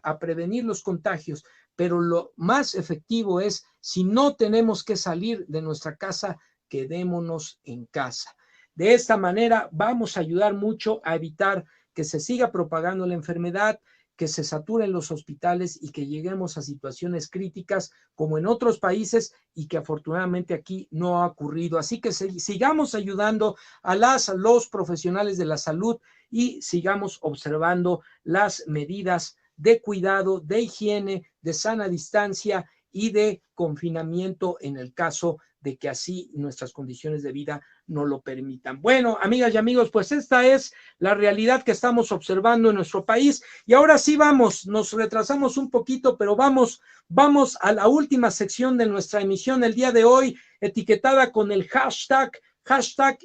a prevenir los contagios, pero lo más efectivo es, si no tenemos que salir de nuestra casa, quedémonos en casa. De esta manera vamos a ayudar mucho a evitar que se siga propagando la enfermedad, que se saturen los hospitales y que lleguemos a situaciones críticas como en otros países y que afortunadamente aquí no ha ocurrido. Así que sigamos ayudando a los profesionales de la salud y sigamos observando las medidas de cuidado, de higiene, de sana distancia y de confinamiento en el caso de que así nuestras condiciones de vida no lo permitan. Bueno, amigas y amigos, pues esta es la realidad que estamos observando en nuestro país. Y ahora sí vamos, nos retrasamos un poquito, pero vamos a la última sección de nuestra emisión el día de hoy, etiquetada con el hashtag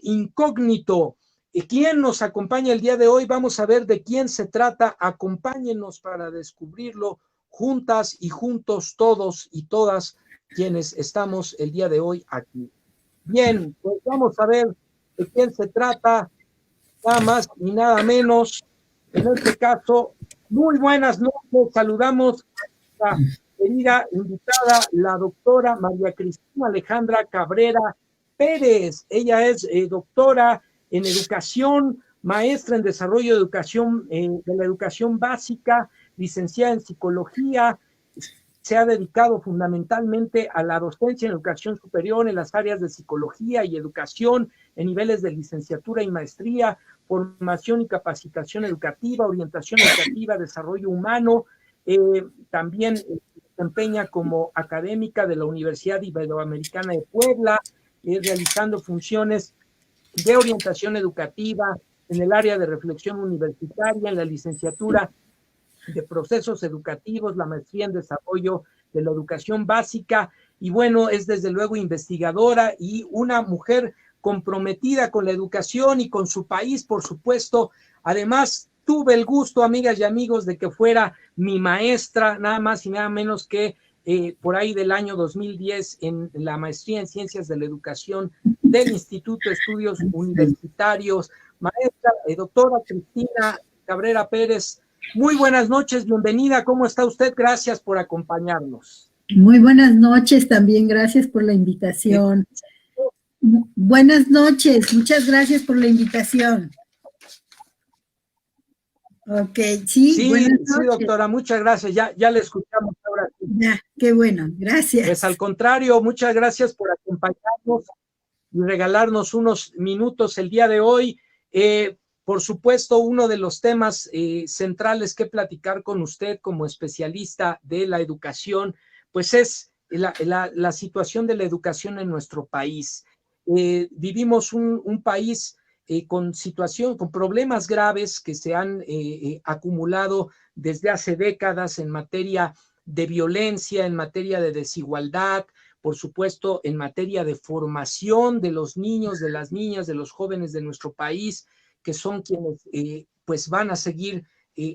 incógnito. ¿Y quién nos acompaña el día de hoy? Vamos a ver de quién se trata. Acompáñenos para descubrirlo juntas y juntos, todos y todas quienes estamos el día de hoy aquí. Bien, pues vamos a ver de quién se trata, nada más y nada menos. En este caso, muy buenas noches, saludamos a la querida invitada, la doctora María Cristina Alejandra Cabrera Pérez. Ella es doctora en educación, maestra en desarrollo de educación, de la educación básica, licenciada en psicología. Se ha dedicado fundamentalmente a la docencia en educación superior en las áreas de psicología y educación en niveles de licenciatura y maestría, formación y capacitación educativa, orientación educativa, desarrollo humano. También se desempeña como académica de la Universidad Iberoamericana de Puebla, realizando funciones de orientación educativa en el área de reflexión universitaria, en la licenciatura de procesos educativos, la maestría en desarrollo de la educación básica, y bueno, es desde luego investigadora y una mujer comprometida con la educación y con su país, por supuesto. Además, tuve el gusto, amigas y amigos, de que fuera mi maestra, nada más y nada menos que por ahí del año 2010 en la maestría en Ciencias de la Educación del Instituto de Estudios Universitarios. Maestra, doctora Cristina Cabrera Pérez, muy buenas noches, bienvenida, ¿cómo está usted? Gracias por acompañarnos. Muy buenas noches, también gracias por la invitación. Buenas noches, muchas gracias por la invitación. Ok, sí, doctora, muchas gracias, ya le escuchamos ahora. Ya, qué bueno, gracias. Pues al contrario, muchas gracias por acompañarnos y regalarnos unos minutos el día de hoy. Por supuesto, uno de los temas centrales que platicar con usted como especialista de la educación, pues es la situación de la educación en nuestro país. Vivimos un país con problemas graves que se han acumulado desde hace décadas en materia de violencia, en materia de desigualdad, por supuesto, en materia de formación de los niños, de las niñas, de los jóvenes de nuestro país, que son quienes pues van a seguir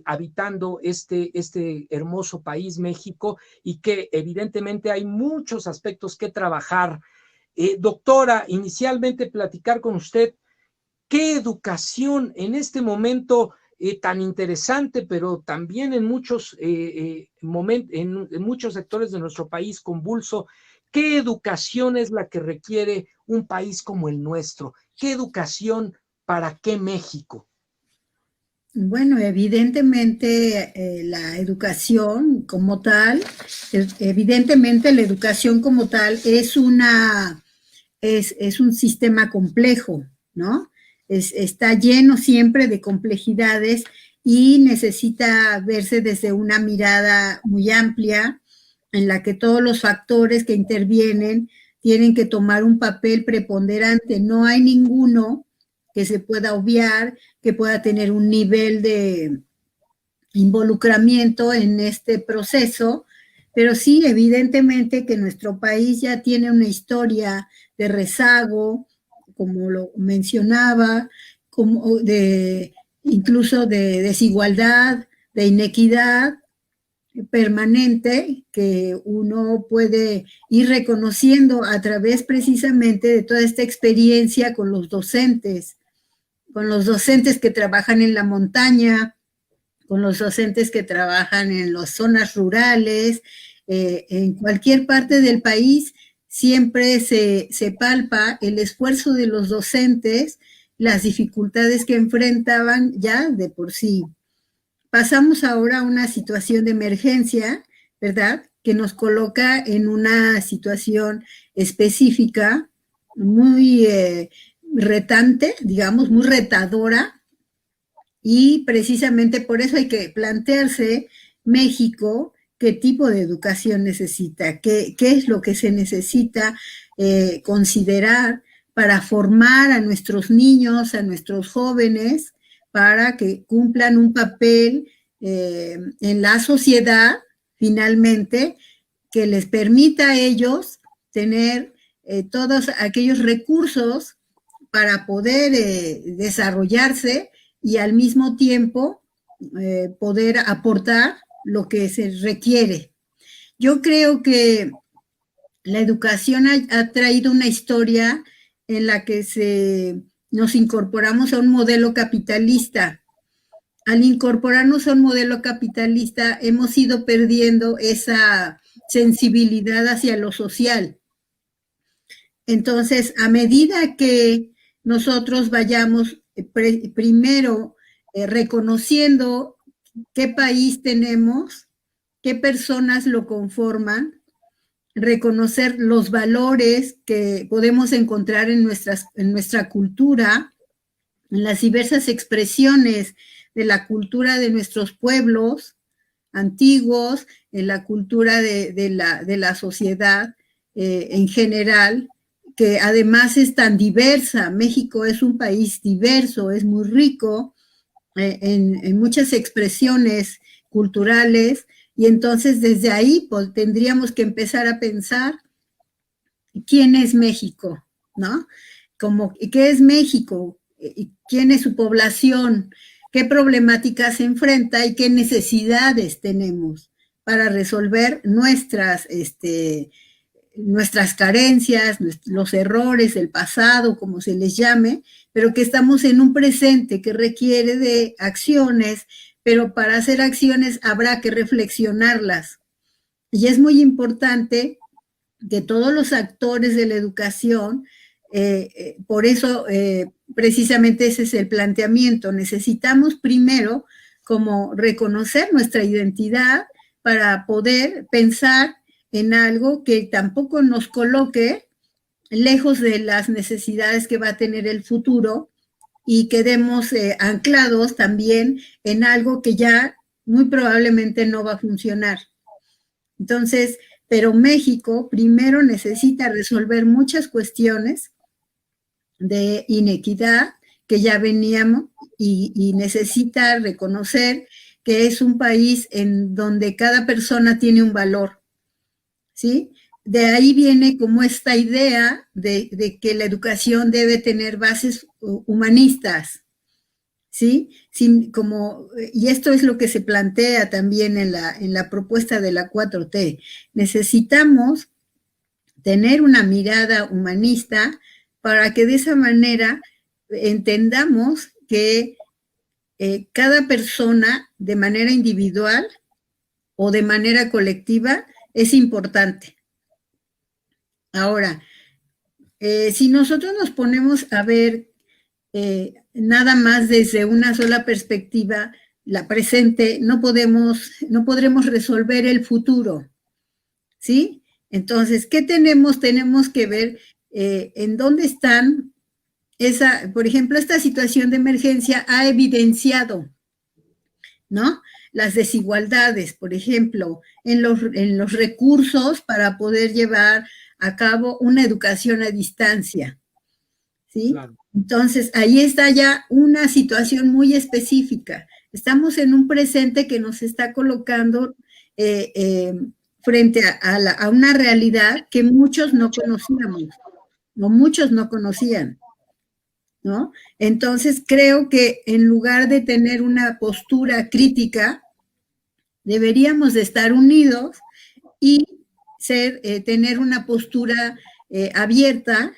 habitando este hermoso país, México, y que evidentemente hay muchos aspectos que trabajar. Doctora, inicialmente platicar con usted, ¿qué educación en este momento tan interesante, pero también en muchos momentos, en muchos sectores de nuestro país convulso? ¿Qué educación es la que requiere un país como el nuestro? ¿Qué educación para qué México? Bueno, evidentemente la educación como tal, evidentemente la educación como tal es un sistema complejo, ¿no? Está lleno siempre de complejidades y necesita verse desde una mirada muy amplia en la que todos los factores que intervienen tienen que tomar un papel preponderante. No hay ninguno que se pueda obviar, que pueda tener un nivel de involucramiento en este proceso, pero sí, evidentemente que nuestro país ya tiene una historia de rezago, como lo mencionaba, incluso de desigualdad, de inequidad permanente que uno puede ir reconociendo a través precisamente de toda esta experiencia con los docentes que trabajan en la montaña, con los docentes que trabajan en las zonas rurales, en cualquier parte del país, siempre se palpa el esfuerzo de los docentes, las dificultades que enfrentaban ya de por sí. Pasamos ahora a una situación de emergencia, ¿verdad?, que nos coloca en una situación específica, muy retante, digamos, muy retadora, y precisamente por eso hay que plantearse México qué tipo de educación necesita, qué es lo que se necesita considerar para formar a nuestros niños, a nuestros jóvenes, para que cumplan un papel en la sociedad, finalmente, que les permita a ellos tener todos aquellos recursos para poder desarrollarse y al mismo tiempo poder aportar lo que se requiere. Yo creo que la educación ha traído una historia en la que nos incorporamos a un modelo capitalista. Al incorporarnos a un modelo capitalista, hemos ido perdiendo esa sensibilidad hacia lo social. Entonces, a medida que nosotros vayamos primero reconociendo qué país tenemos, qué personas lo conforman, reconocer los valores que podemos encontrar en nuestra cultura, en las diversas expresiones de la cultura de nuestros pueblos antiguos, en la cultura de la sociedad en general, que además es tan diversa. México es un país diverso, es muy rico en muchas expresiones culturales, y entonces desde ahí pues, tendríamos que empezar a pensar quién es México, ¿no? ¿Qué es México? ¿Quién es su población? ¿Qué problemáticas se enfrenta y qué necesidades tenemos para resolver nuestras carencias, los errores del pasado, como se les llame, pero que estamos en un presente que requiere de acciones, pero para hacer acciones habrá que reflexionarlas. Y es muy importante que todos los actores de la educación, por eso precisamente ese es el planteamiento, necesitamos primero como reconocer nuestra identidad para poder pensar en algo que tampoco nos coloque lejos de las necesidades que va a tener el futuro y quedemos anclados también en algo que ya muy probablemente no va a funcionar. Entonces, pero México primero necesita resolver muchas cuestiones de inequidad que ya veníamos y necesita reconocer que es un país en donde cada persona tiene un valor, ¿sí? De ahí viene como esta idea de que la educación debe tener bases humanistas, ¿sí? Y esto es lo que se plantea también en la propuesta de la 4T. Necesitamos tener una mirada humanista para que de esa manera entendamos que cada persona de manera individual o de manera colectiva es importante. Ahora, si nosotros nos ponemos a ver nada más desde una sola perspectiva, la presente, no podremos resolver el futuro, ¿sí? Entonces, ¿qué tenemos? Tenemos que ver en dónde están por ejemplo, esta situación de emergencia ha evidenciado, ¿no? Las desigualdades, por ejemplo, en los recursos para poder llevar a cabo una educación a distancia, ¿sí? Claro. Entonces, ahí está ya una situación muy específica. Estamos en un presente que nos está colocando frente a una realidad que muchos no conocíamos, o muchos no conocían, ¿no? Entonces, creo que en lugar de tener una postura crítica, deberíamos de estar unidos y tener una postura abierta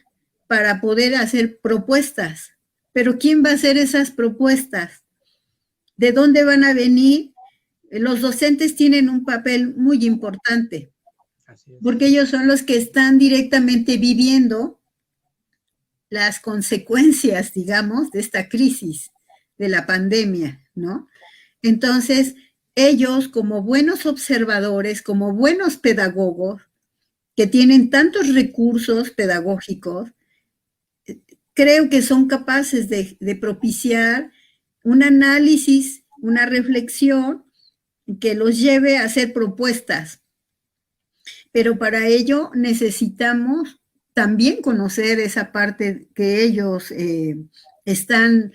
para poder hacer propuestas. Pero ¿quién va a hacer esas propuestas? ¿De dónde van a venir? Los docentes tienen un papel muy importante, porque ellos son los que están directamente viviendo las consecuencias, digamos, de esta crisis, de la pandemia, ¿no? Entonces, ellos, como buenos observadores, como buenos pedagogos, que tienen tantos recursos pedagógicos, creo que son capaces de propiciar un análisis, una reflexión que los lleve a hacer propuestas. Pero para ello necesitamos también conocer esa parte que ellos están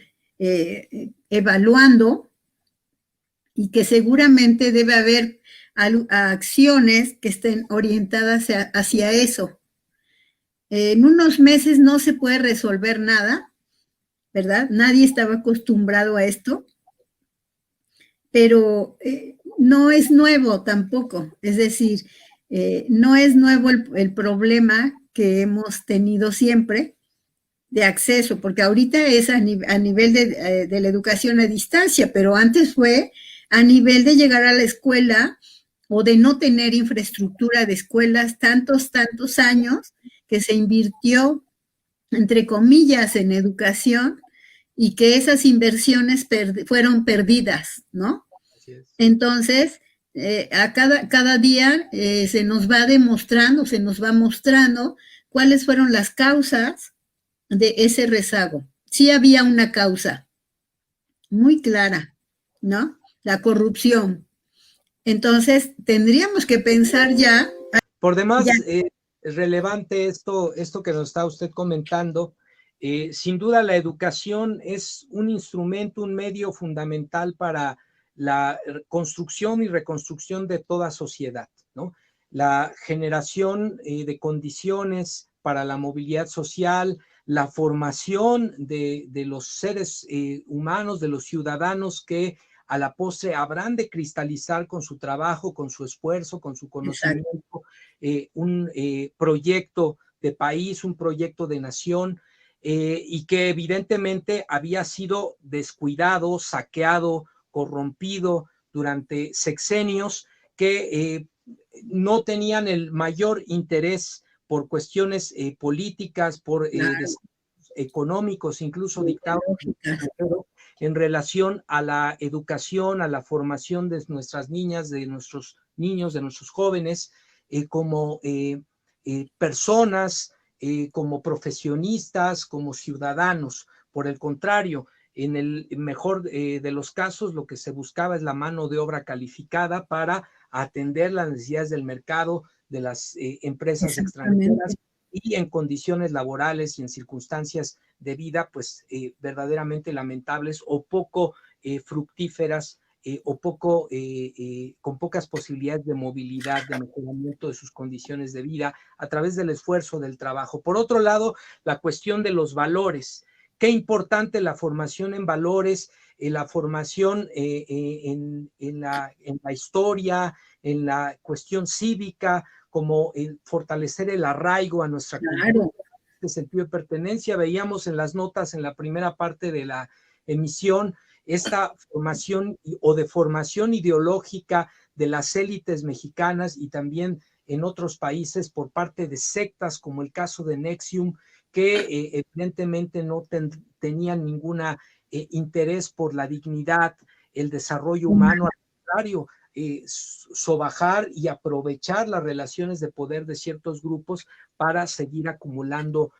evaluando, y que seguramente debe haber acciones que estén orientadas hacia eso. En unos meses no se puede resolver nada, ¿verdad? Nadie estaba acostumbrado a esto, pero no es nuevo tampoco. Es decir, no es nuevo el problema que hemos tenido siempre de acceso, porque ahorita es a nivel de la educación a distancia, pero antes fue a nivel de llegar a la escuela o de no tener infraestructura de escuelas tantos años que se invirtió, entre comillas, en educación, y que esas inversiones fueron perdidas, ¿no? Entonces, a cada día se nos va demostrando, se nos va mostrando cuáles fueron las causas de ese rezago. Sí había una causa muy clara, ¿no? La corrupción. Entonces, tendríamos que pensar ya. Por demás, es relevante esto que nos está usted comentando. Sin duda, la educación es un instrumento, un medio fundamental para la construcción y reconstrucción de toda sociedad, ¿no? La generación de condiciones para la movilidad social, la formación de los seres humanos, de los ciudadanos que a la postre habrán de cristalizar con su trabajo, con su esfuerzo, con su conocimiento, un proyecto de país, un proyecto de nación, y que evidentemente había sido descuidado, saqueado, corrompido durante sexenios que no tenían el mayor interés por cuestiones políticas, por económicos, incluso dictados en relación a la educación, a la formación de nuestras niñas, de nuestros niños, de nuestros jóvenes, como personas, como profesionistas, como ciudadanos. Por el contrario, en el mejor de los casos, lo que se buscaba es la mano de obra calificada para atender las necesidades del mercado, de las empresas extranjeras, y en condiciones laborales y en circunstancias de vida, pues verdaderamente lamentables o poco fructíferas, o poco, con pocas posibilidades de movilidad, de mejoramiento de sus condiciones de vida a través del esfuerzo del trabajo. Por otro lado, la cuestión de los valores. Qué importante la formación en valores, la formación en la historia, en la cuestión cívica, como el fortalecer el arraigo a nuestra cultura, este sentido de pertenencia. Veíamos en las notas en la primera parte de la emisión esta formación o deformación ideológica de las élites mexicanas y también en otros países por parte de sectas como el caso de NXIVM, que evidentemente no tenían ningún interés por la dignidad, el desarrollo humano, al contrario, sobajar y aprovechar las relaciones de poder de ciertos grupos para seguir acumulando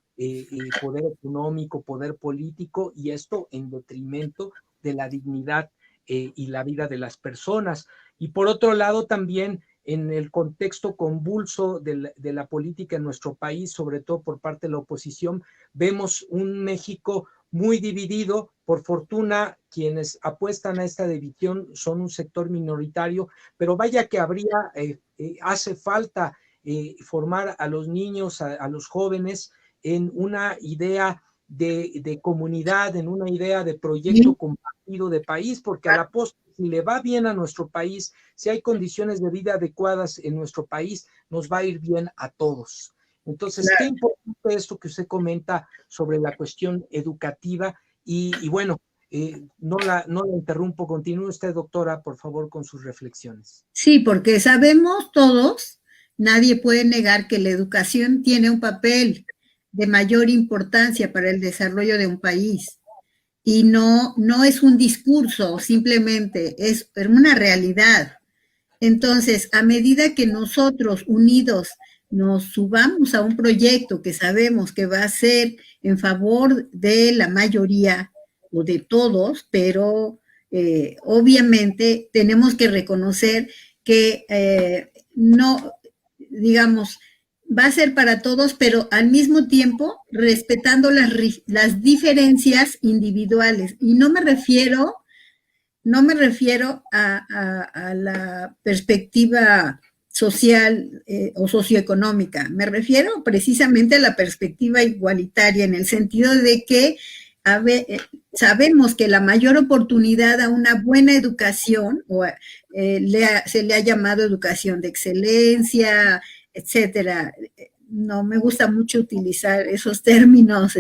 poder económico, poder político, y esto en detrimento de la dignidad y la vida de las personas. Y por otro lado también en el contexto convulso de la política en nuestro país, sobre todo por parte de la oposición, vemos un México muy dividido. Por fortuna, quienes apuestan a esta división son un sector minoritario, pero vaya que hace falta formar a los niños, a los jóvenes en una idea de comunidad, en una idea de proyecto compartido de país, porque a la postre, si le va bien a nuestro país, si hay condiciones de vida adecuadas en nuestro país, nos va a ir bien a todos. Entonces, qué importante esto que usted comenta sobre la cuestión educativa y bueno, no la interrumpo, continúe usted, doctora, por favor, con sus reflexiones. Sí, porque sabemos todos, nadie puede negar que la educación tiene un papel de mayor importancia para el desarrollo de un país. Y no es un discurso, simplemente es una realidad. Entonces, a medida que nosotros unidos nos subamos a un proyecto que sabemos que va a ser en favor de la mayoría o de todos, pero obviamente tenemos que reconocer que no, digamos, va a ser para todos, pero al mismo tiempo respetando las diferencias individuales. Y no me refiero a la perspectiva social o socioeconómica, me refiero precisamente a la perspectiva igualitaria, en el sentido de que sabemos que la mayor oportunidad a una buena educación, se le ha llamado educación de excelencia, etcétera. No me gusta mucho utilizar esos términos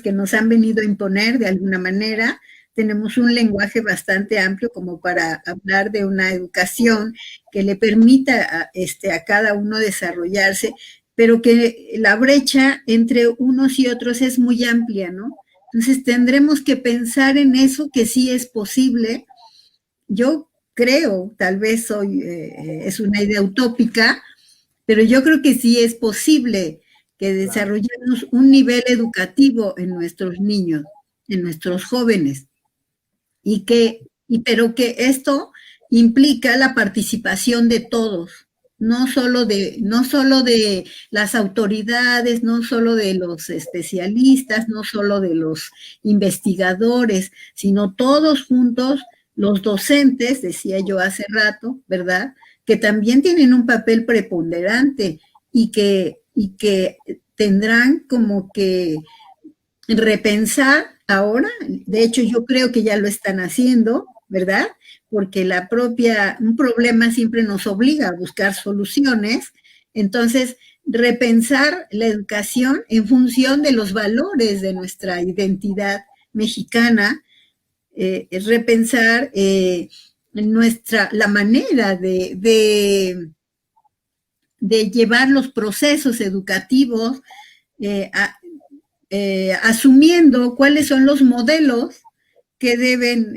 que nos han venido a imponer de alguna manera. Tenemos un lenguaje bastante amplio como para hablar de una educación que le permita a cada uno desarrollarse, pero que la brecha entre unos y otros es muy amplia, ¿no? Entonces tendremos que pensar en eso, que sí es posible. Yo creo, tal vez es una idea utópica, pero yo creo que sí es posible que desarrollemos un nivel educativo en nuestros niños, en nuestros jóvenes, pero que esto implica la participación de todos, no solo de las autoridades, no solo de los especialistas, no solo de los investigadores, sino todos juntos, los docentes, decía yo hace rato, ¿verdad?, que también tienen un papel preponderante y que tendrán como que repensar ahora. De hecho, yo creo que ya lo están haciendo, ¿verdad? Porque un problema siempre nos obliga a buscar soluciones. Entonces, repensar la educación en función de los valores de nuestra identidad mexicana, repensar la manera de llevar los procesos educativos, asumiendo cuáles son los modelos que deben,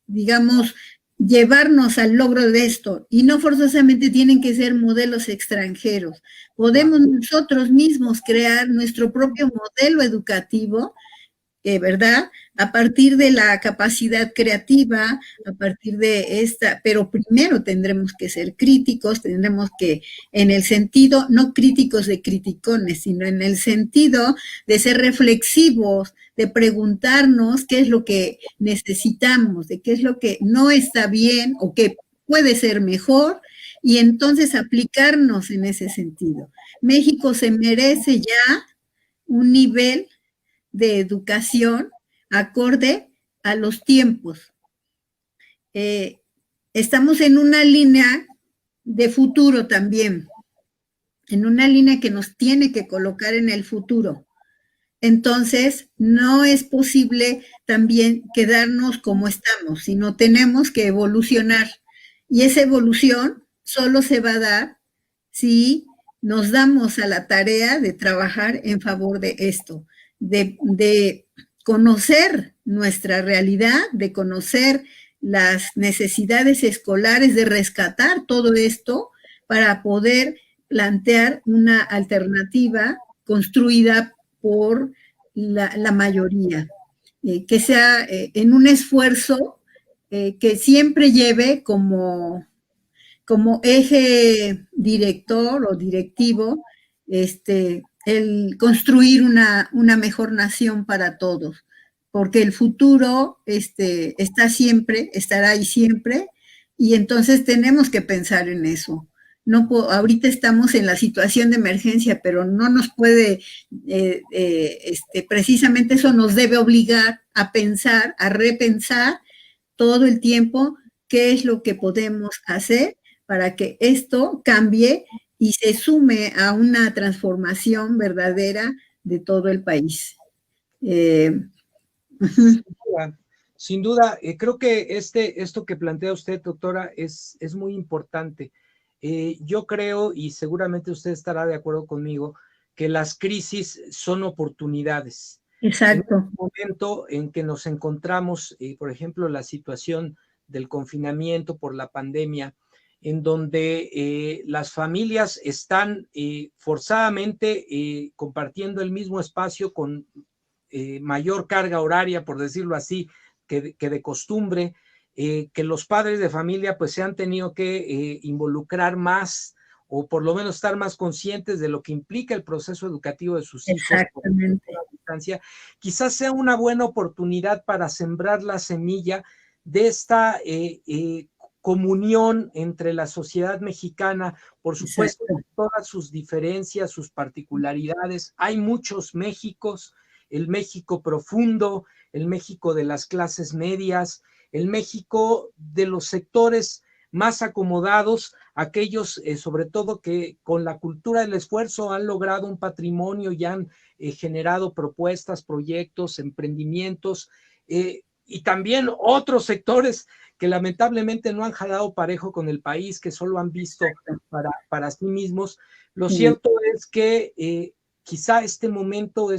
digamos, llevarnos al logro de esto, y no forzosamente tienen que ser modelos extranjeros. Podemos nosotros mismos crear nuestro propio modelo educativo, ¿verdad?, a partir de la capacidad creativa, a partir de pero primero tendremos que ser críticos, tendremos que, en el sentido, no críticos de criticones, sino en el sentido de ser reflexivos, de preguntarnos qué es lo que necesitamos, de qué es lo que no está bien o que puede ser mejor, y entonces aplicarnos en ese sentido. México se merece ya un nivel de educación acorde a los tiempos. Estamos en una línea de futuro también, en una línea que nos tiene que colocar en el futuro. Entonces, no es posible también quedarnos como estamos, sino tenemos que evolucionar. Y esa evolución solo se va a dar si nos damos a la tarea de trabajar en favor de esto, de conocer nuestra realidad, de conocer las necesidades escolares, de rescatar todo esto para poder plantear una alternativa construida por la mayoría, que sea en un esfuerzo que siempre lleve como eje director o directivo el construir una mejor nación para todos, porque el futuro estará ahí siempre, y entonces tenemos que pensar en eso. No, ahorita estamos en la situación de emergencia, pero no nos puede, precisamente eso nos debe obligar a pensar, a repensar todo el tiempo qué es lo que podemos hacer para que esto cambie y se sume a una transformación verdadera de todo el país. Sin duda, creo que esto que plantea usted, doctora, es muy importante. Yo creo, y seguramente usted estará de acuerdo conmigo, que las crisis son oportunidades. Exacto. En el momento en que nos encontramos, por ejemplo, la situación del confinamiento por la pandemia, en donde las familias están forzadamente compartiendo el mismo espacio con mayor carga horaria, por decirlo así, que de costumbre, que los padres de familia pues se han tenido que involucrar más, o por lo menos estar más conscientes de lo que implica el proceso educativo de sus hijos Exactamente. por distancia, quizás sea una buena oportunidad para sembrar la semilla de esta comunión entre la sociedad mexicana, por supuesto, Exacto. con todas sus diferencias, sus particularidades. Hay muchos Méxicos, el México profundo, el México de las clases medias, el México de los sectores más acomodados, aquellos sobre todo que con la cultura del esfuerzo han logrado un patrimonio y han generado propuestas, proyectos, emprendimientos, y también otros sectores que lamentablemente no han jalado parejo con el país, que solo han visto para sí mismos. Lo cierto es que quizá este momento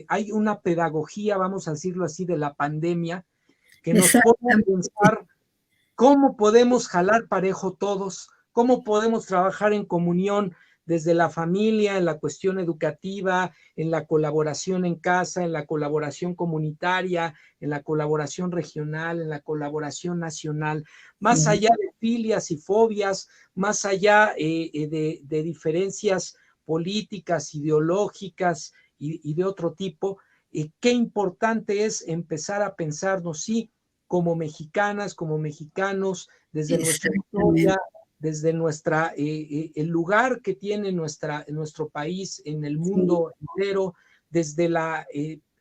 hay una pedagogía, vamos a decirlo así, de la pandemia, que nos pone a pensar cómo podemos jalar parejo todos, cómo podemos trabajar en comunión desde la familia, en la cuestión educativa, en la colaboración en casa, en la colaboración comunitaria, en la colaboración regional, en la colaboración nacional, más allá de filias y fobias, más allá de diferencias políticas, ideológicas y de otro tipo. Qué importante es empezar a pensarnos, sí, como mexicanas, como mexicanos, desde nuestra historia, desde el lugar que tiene nuestro país en el mundo entero, desde la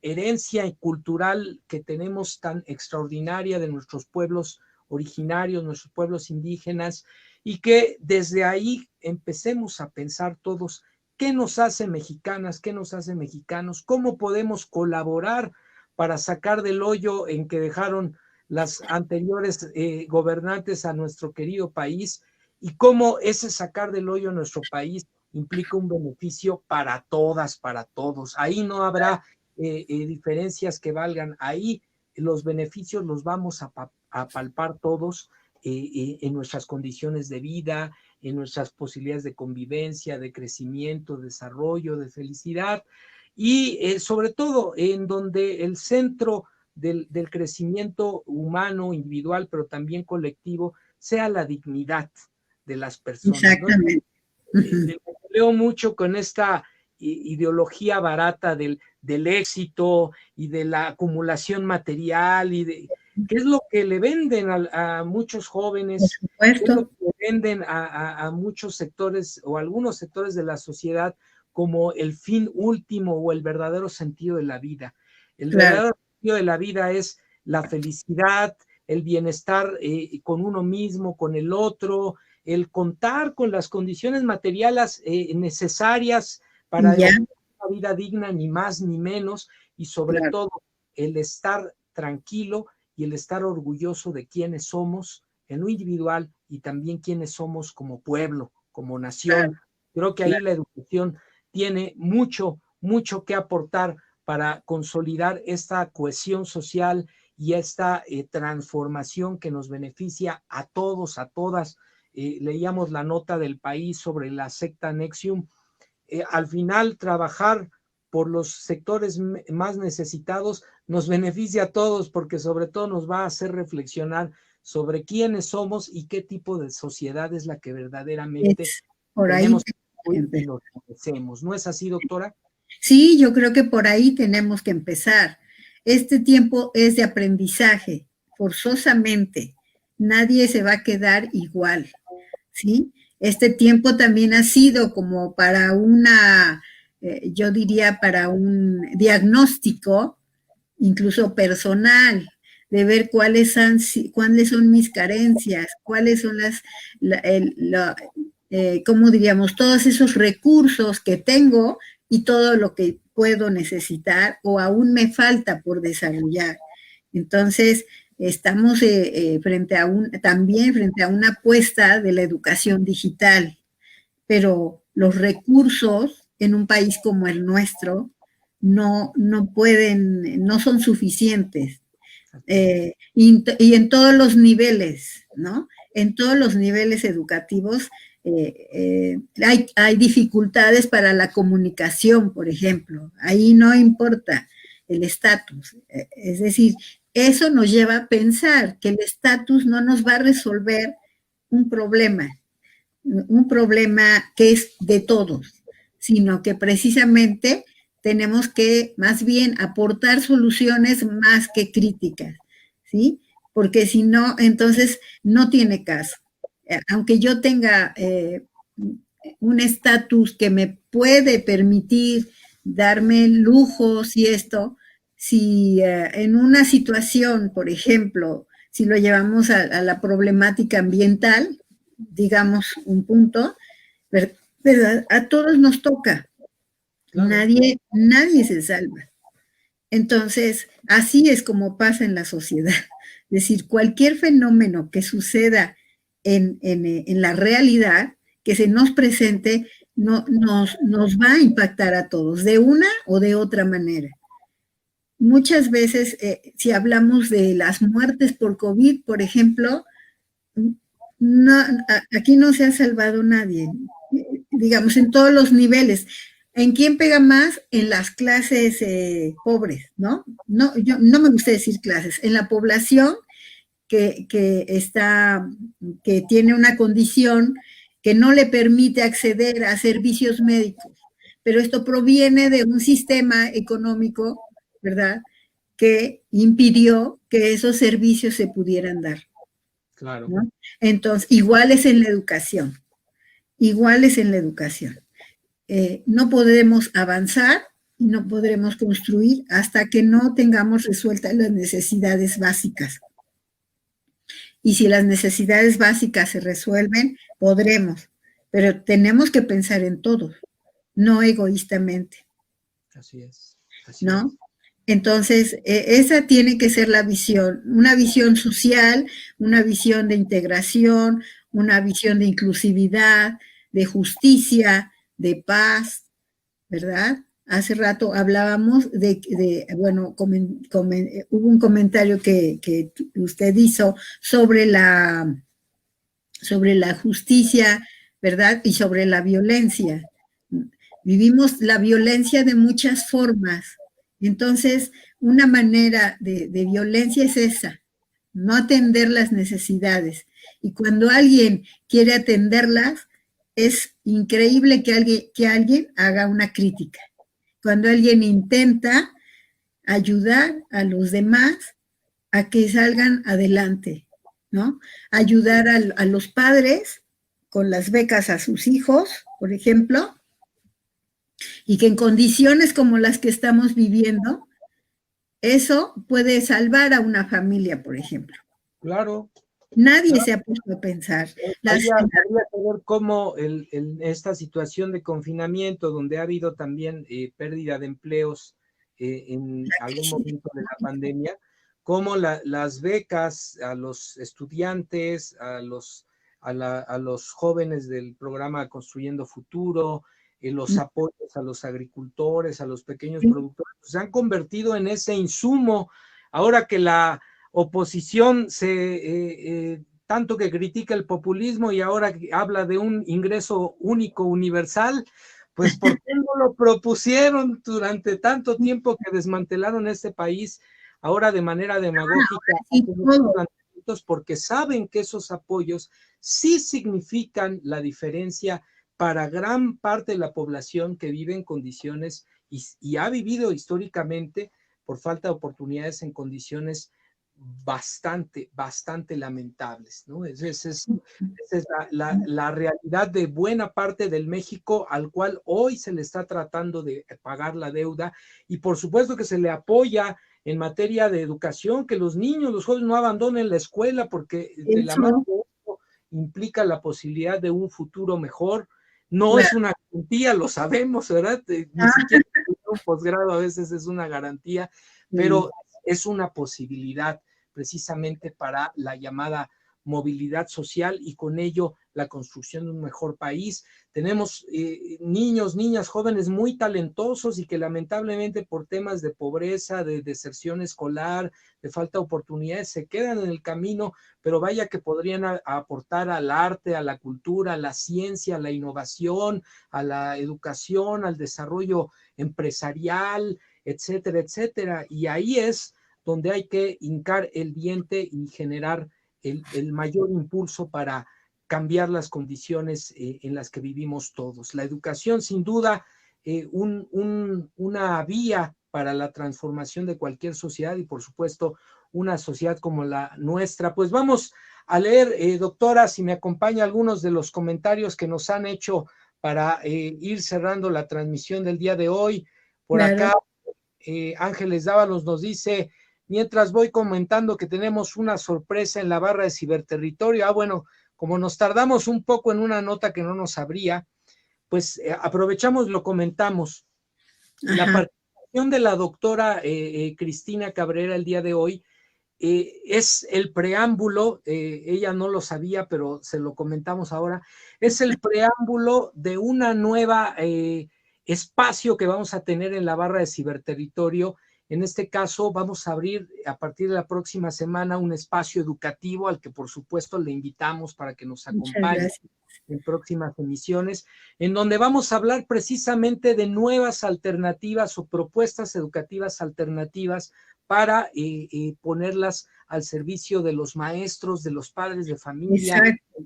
herencia cultural que tenemos tan extraordinaria de nuestros pueblos originarios, nuestros pueblos indígenas, y que desde ahí empecemos a pensar todos qué nos hace mexicanas, qué nos hace mexicanos, cómo podemos colaborar para sacar del hoyo en que dejaron las anteriores gobernantes a nuestro querido país, y cómo ese sacar del hoyo a nuestro país implica un beneficio para todas, para todos. Ahí no habrá diferencias que valgan. Ahí los beneficios los vamos a palpar todos en nuestras condiciones de vida, en nuestras posibilidades de convivencia, de crecimiento, desarrollo, de felicidad, y sobre todo en donde el centro del crecimiento humano, individual, pero también colectivo, sea la dignidad de las personas. Exactamente. ¿No? Leo mucho con esta ideología barata del éxito y de la acumulación material, que es lo que le venden a muchos jóvenes, por supuesto, es lo que le venden a muchos sectores o algunos sectores de la sociedad como el fin último o el verdadero sentido de la vida. El verdadero sentido de la vida es la felicidad, el bienestar con uno mismo, con el otro, el contar con las condiciones materiales necesarias para una vida digna, ni más ni menos, y sobre todo el estar tranquilo y el estar orgulloso de quiénes somos en lo individual y también quiénes somos como pueblo, como nación. Creo que ahí la educación tiene mucho, mucho que aportar para consolidar esta cohesión social y esta transformación que nos beneficia a todos, a todas. Leíamos la nota del País sobre la secta NXIVM. Al final, trabajar por los sectores más necesitados nos beneficia a todos, porque sobre todo nos va a hacer reflexionar sobre quiénes somos y qué tipo de sociedad es la que verdaderamente tenemos y nos merecemos. ¿No es así, doctora? Sí, yo creo que por ahí tenemos que empezar. Este tiempo es de aprendizaje, forzosamente. Nadie se va a quedar igual, ¿sí? Este tiempo también ha sido como para yo diría, para un diagnóstico, incluso personal, de ver cuáles son mis carencias, cuáles son ¿cómo diríamos? Todos esos recursos que tengo y todo lo que puedo necesitar o aún me falta por desarrollar. Entonces, estamos también frente a una apuesta de la educación digital, pero los recursos en un país como el nuestro no son suficientes. Y en todos los niveles, ¿no? En todos los niveles educativos hay dificultades para la comunicación, por ejemplo. Ahí no importa el estatus. Es decir, eso nos lleva a pensar que el estatus no nos va a resolver un problema que es de todos, sino que precisamente tenemos que más bien aportar soluciones más que críticas, ¿sí? Porque si no, entonces no tiene caso. Aunque yo tenga un estatus que me puede permitir darme lujos y esto, si en una situación, por ejemplo, si lo llevamos a la problemática ambiental, digamos un punto, ¿verdad? A todos nos toca, Claro. nadie se salva. Entonces, así es como pasa en la sociedad. Es decir, cualquier fenómeno que suceda en la realidad, que se nos presente, nos va a impactar a todos, de una o de otra manera. Muchas veces, si hablamos de las muertes por COVID, por ejemplo, no, aquí no se ha salvado nadie, digamos, en todos los niveles. ¿En quién pega más? En las clases pobres, ¿no? Yo no me gusta decir clases, en la población que tiene una condición que no le permite acceder a servicios médicos. Pero esto proviene de un sistema económico, ¿verdad?, que impidió que esos servicios se pudieran dar. Claro. ¿No? Entonces, igual es en la educación. Igual es en la educación. No podremos avanzar y no podremos construir hasta que no tengamos resueltas las necesidades básicas. Y si las necesidades básicas se resuelven, podremos, pero tenemos que pensar en todos, no egoístamente. Así es. ¿No? Entonces, esa tiene que ser la visión, una visión social, una visión de integración, una visión de inclusividad, de justicia, de paz, ¿verdad? Hace rato hablábamos bueno, hubo un comentario que usted hizo sobre la justicia, ¿verdad? Y sobre la violencia. Vivimos la violencia de muchas formas. Entonces, una manera de violencia es esa, no atender las necesidades. Y cuando alguien quiere atenderlas, es increíble que alguien haga una crítica. Cuando alguien intenta ayudar a los demás a que salgan adelante, ¿no? Ayudar a los padres con las becas a sus hijos, por ejemplo, y que en condiciones como las que estamos viviendo, eso puede salvar a una familia, por ejemplo. Claro. Nadie se ha puesto a pensar. Habría que ver cómo esta situación de confinamiento, donde ha habido también pérdida de empleos en algún momento de la pandemia, cómo las becas a los estudiantes, a los jóvenes del programa Construyendo Futuro, los apoyos a los agricultores, a los pequeños productores, pues, se han convertido en ese insumo. Ahora que la oposición tanto que critica el populismo y ahora habla de un ingreso único universal, pues ¿por qué no lo propusieron durante tanto tiempo que desmantelaron este país? Ahora de manera demagógica, porque saben que esos apoyos sí significan la diferencia para gran parte de la población que vive en condiciones y ha vivido históricamente por falta de oportunidades en condiciones bastante lamentables, ¿no? Esa es la realidad de buena parte del México al cual hoy se le está tratando de pagar la deuda y por supuesto que se le apoya en materia de educación, que los niños, los jóvenes no abandonen la escuela porque de la mano de esto implica la posibilidad de un futuro mejor. No es una garantía, lo sabemos, ¿verdad? Ni siquiera un posgrado a veces es una garantía, pero es una posibilidad precisamente para la llamada movilidad social y con ello la construcción de un mejor país. Tenemos niños, niñas, jóvenes muy talentosos y que lamentablemente por temas de pobreza, de deserción escolar, de falta de oportunidades, se quedan en el camino, pero vaya que podrían aportar al arte, a la cultura, a la ciencia, a la innovación, a la educación, al desarrollo empresarial, etcétera, etcétera. Y ahí es donde hay que hincar el diente y generar el mayor impulso para cambiar las condiciones en las que vivimos todos. La educación, sin duda, una vía para la transformación de cualquier sociedad y, por supuesto, una sociedad como la nuestra. Pues vamos a leer, doctora, si me acompaña algunos de los comentarios que nos han hecho para ir cerrando la transmisión del día de hoy. Por acá, Ángeles Dávalos nos dice, mientras voy comentando que tenemos una sorpresa en la barra de ciberterritorio. Bueno, como nos tardamos un poco en una nota que no nos abría, pues aprovechamos, lo comentamos. La participación de la doctora Cristina Cabrera el día de hoy es el preámbulo, ella no lo sabía, pero se lo comentamos ahora, es el preámbulo de una nueva espacio que vamos a tener en la barra de ciberterritorio. En este caso vamos a abrir a partir de la próxima semana un espacio educativo al que por supuesto le invitamos para que nos acompañe en próximas emisiones, en donde vamos a hablar precisamente de nuevas alternativas o propuestas educativas alternativas para ponerlas al servicio de los maestros, de los padres de familia,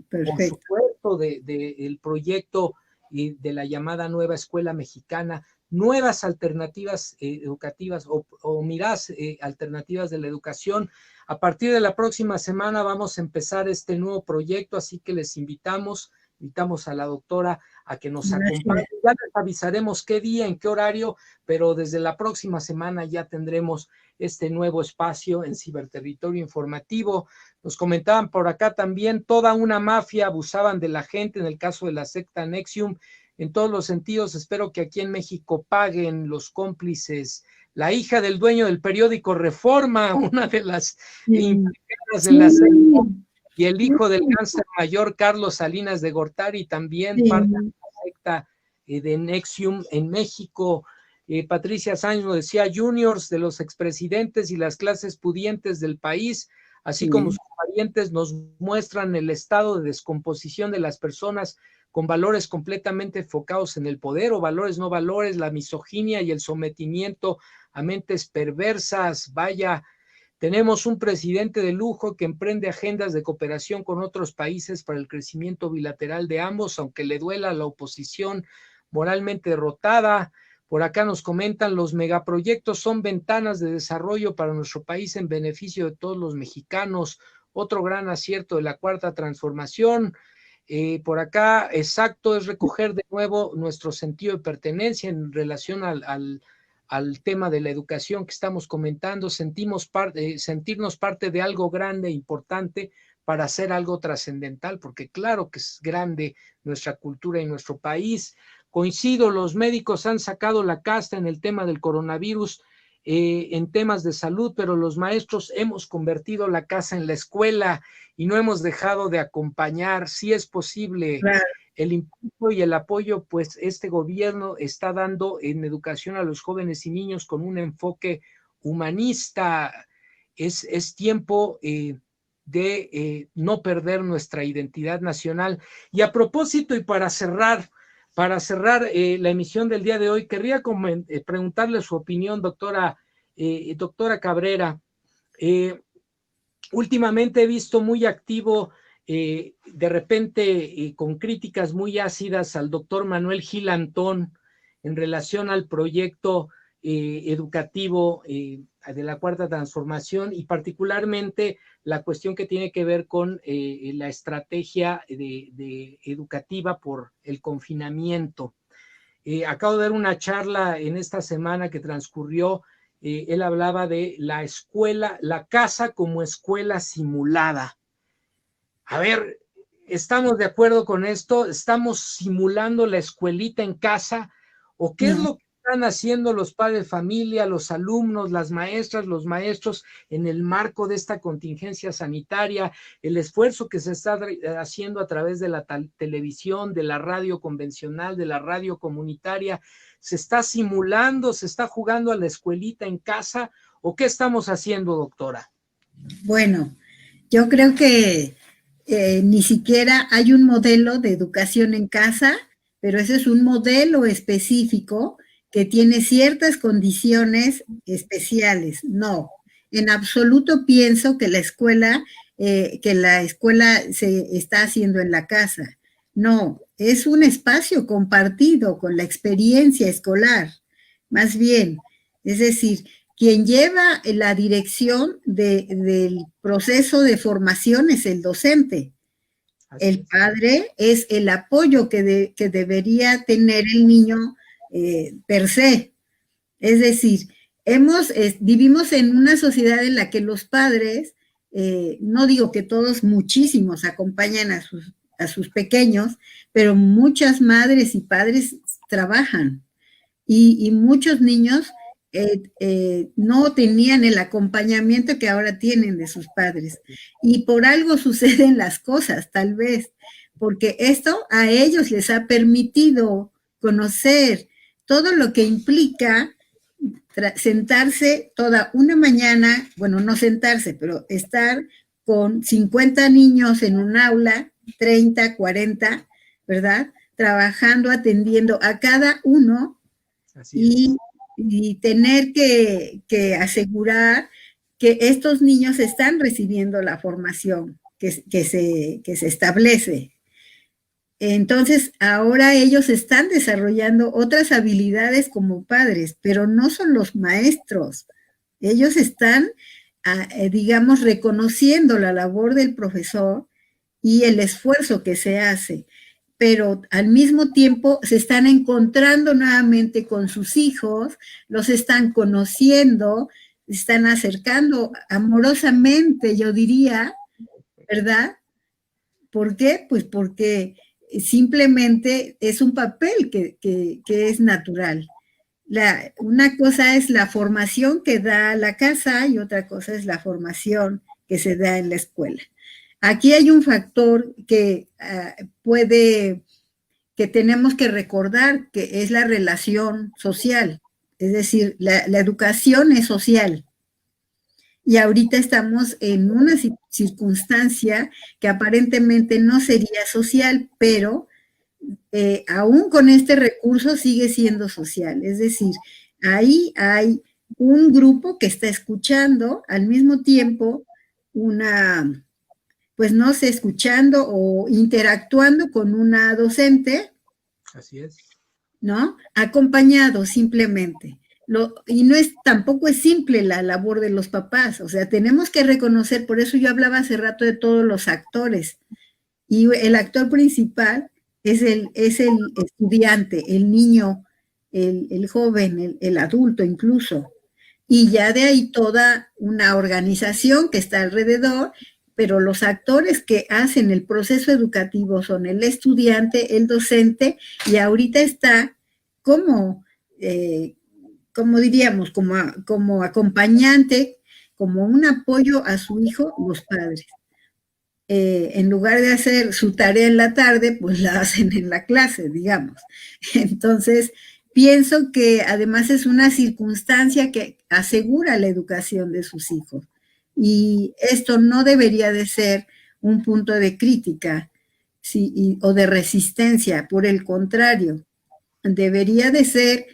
por supuesto, del proyecto de la llamada Nueva Escuela Mexicana, nuevas alternativas educativas o miradas alternativas de la educación. A partir de la próxima semana vamos a empezar este nuevo proyecto, así que les invitamos a la doctora a que nos acompañe. Ya les avisaremos qué día, en qué horario, pero desde la próxima semana ya tendremos este nuevo espacio en Ciberterritorio Informativo. Nos comentaban por acá también, toda una mafia abusaban de la gente en el caso de la secta NXIVM, en todos los sentidos. Espero que aquí en México paguen los cómplices. La hija del dueño del periódico Reforma, una de las implicadas de la secta, y el hijo del cáncer mayor, Carlos Salinas de Gortari, también parte de la secta de NXIVM en México. Patricia Sáenz nos decía, juniors de los expresidentes y las clases pudientes del país, así como sus parientes, nos muestran el estado de descomposición de las personas con valores completamente enfocados en el poder o valores no valores, la misoginia y el sometimiento a mentes perversas. Vaya, tenemos un presidente de lujo que emprende agendas de cooperación con otros países para el crecimiento bilateral de ambos, aunque le duela a la oposición moralmente derrotada. Por acá nos comentan, los megaproyectos son ventanas de desarrollo para nuestro país en beneficio de todos los mexicanos. Otro gran acierto de la Cuarta Transformación. Por acá, exacto, es recoger de nuevo nuestro sentido de pertenencia en relación al tema de la educación que estamos comentando, sentirnos parte de algo grande e importante para hacer algo trascendental, porque claro que es grande nuestra cultura y nuestro país. Coincido, los médicos han sacado la casta en el tema del coronavirus, en temas de salud, pero los maestros hemos convertido la casa en la escuela y no hemos dejado de acompañar. Si es posible, el impulso y el apoyo, pues este gobierno está dando en educación a los jóvenes y niños con un enfoque humanista. Es tiempo de no perder nuestra identidad nacional. Y a propósito, y para cerrar la emisión del día de hoy, querría preguntarle su opinión, doctora Cabrera. Últimamente he visto muy activo, de repente con críticas muy ácidas al doctor Manuel Gil Antón en relación al proyecto educativo de la Cuarta Transformación y particularmente la cuestión que tiene que ver con la estrategia educativa por el confinamiento. Acabo de dar una charla en esta semana que transcurrió. Él hablaba de la escuela, la casa como escuela simulada. A ver, ¿estamos de acuerdo con esto? ¿Estamos simulando la escuelita en casa? ¿O qué es lo que están haciendo los padres de familia, los alumnos, las maestras, los maestros en el marco de esta contingencia sanitaria? El esfuerzo que se está haciendo a través de la televisión, de la radio convencional, de la radio comunitaria. ¿Se está simulando, se está jugando a la escuelita en casa? ¿O qué estamos haciendo, doctora? Bueno, yo creo que ni siquiera hay un modelo de educación en casa, pero ese es un modelo específico que tiene ciertas condiciones especiales. No, En absoluto pienso que la escuela se está haciendo en la casa. No, es un espacio compartido con la experiencia escolar, más bien. Es decir, quien lleva la dirección del proceso de formación es el docente. El padre es el apoyo que debería tener el niño per se. Es decir, vivimos en una sociedad en la que los padres, no digo que todos, muchísimos acompañan a sus pequeños, pero muchas madres y padres trabajan y muchos niños no tenían el acompañamiento que ahora tienen de sus padres. Y por algo suceden las cosas, tal vez, porque esto a ellos les ha permitido conocer todo lo que implica sentarse toda una mañana, bueno, no sentarse, pero estar con 50 niños en un aula, 30, 40, ¿verdad? Trabajando, atendiendo a cada uno y tener que asegurar que estos niños están recibiendo la formación que se establece. Entonces, ahora ellos están desarrollando otras habilidades como padres, pero no son los maestros. Ellos están, digamos, reconociendo la labor del profesor y el esfuerzo que se hace, pero al mismo tiempo se están encontrando nuevamente con sus hijos, los están conociendo, se están acercando amorosamente, yo diría, ¿verdad? ¿Por qué? Pues porque simplemente es un papel que es natural. Una cosa es la formación que da la casa y otra cosa es la formación que se da en la escuela. Aquí hay un factor que que tenemos que recordar, que es la relación social. Es decir, la educación es social. Y ahorita estamos en una circunstancia que aparentemente no sería social, pero aún con este recurso sigue siendo social. Es decir, ahí hay un grupo que está escuchando al mismo tiempo pues no sé, escuchando o interactuando con una docente. Así es. ¿No? Acompañado simplemente. Y tampoco es simple la labor de los papás, o sea, tenemos que reconocer, por eso yo hablaba hace rato de todos los actores, y el actor principal es el estudiante, el niño, el joven, el adulto incluso, y ya de ahí toda una organización que está alrededor, pero los actores que hacen el proceso educativo son el estudiante, el docente, y ahorita está como diríamos, como acompañante, como un apoyo a su hijo, los padres. En lugar de hacer su tarea en la tarde, pues la hacen en la clase, digamos. Entonces, pienso que además es una circunstancia que asegura la educación de sus hijos. Y esto no debería de ser un punto de crítica o de resistencia, por el contrario, debería de ser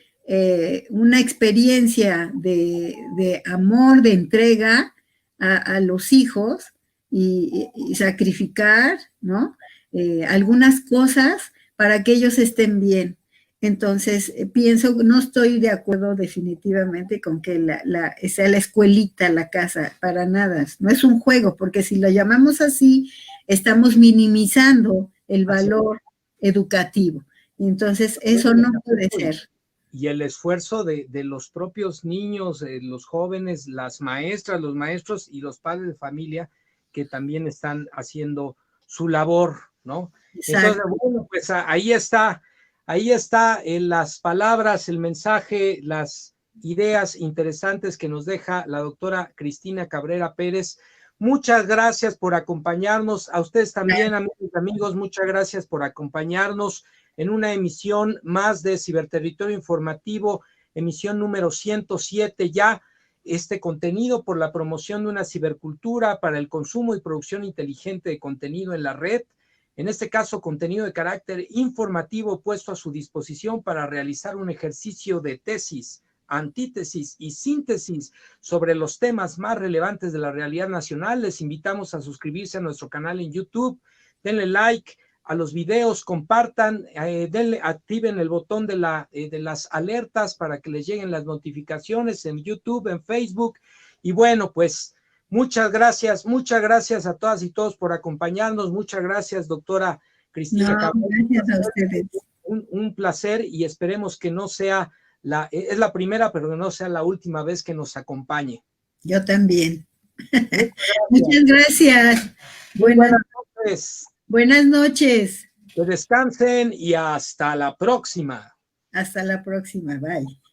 una experiencia de amor, de entrega a los hijos y sacrificar, ¿no? Algunas cosas para que ellos estén bien. Entonces, no estoy de acuerdo definitivamente con que sea la escuelita, la casa, para nada. No es un juego, porque si lo llamamos así, estamos minimizando el valor educativo. Entonces, eso no puede ser. Y el esfuerzo de los propios niños, los jóvenes, las maestras, los maestros y los padres de familia que también están haciendo su labor, ¿no? Exacto. Entonces, bueno, pues ahí está las palabras, el mensaje, las ideas interesantes que nos deja la doctora Cristina Cabrera Pérez. Muchas gracias por acompañarnos. A ustedes también, amigos, muchas gracias por acompañarnos en una emisión más de Ciberterritorio Informativo, emisión número 107 ya. Este contenido por la promoción de una cibercultura para el consumo y producción inteligente de contenido en la red. En este caso, contenido de carácter informativo puesto a su disposición para realizar un ejercicio de tesis antítesis y síntesis sobre los temas más relevantes de la realidad nacional. Les invitamos a suscribirse a nuestro canal en YouTube, denle like a los videos, compartan, activen el botón de las alertas para que les lleguen las notificaciones en YouTube, en Facebook. Y bueno, pues muchas gracias a todas y todos por acompañarnos. Muchas gracias, doctora Cristina Cabral. Gracias a ustedes. Un placer, y esperemos que no sea es la primera, pero que no sea la última vez que nos acompañe. Yo también. Muchas gracias. Buenas noches. Buenas noches. Que descansen y hasta la próxima. Hasta la próxima. Bye.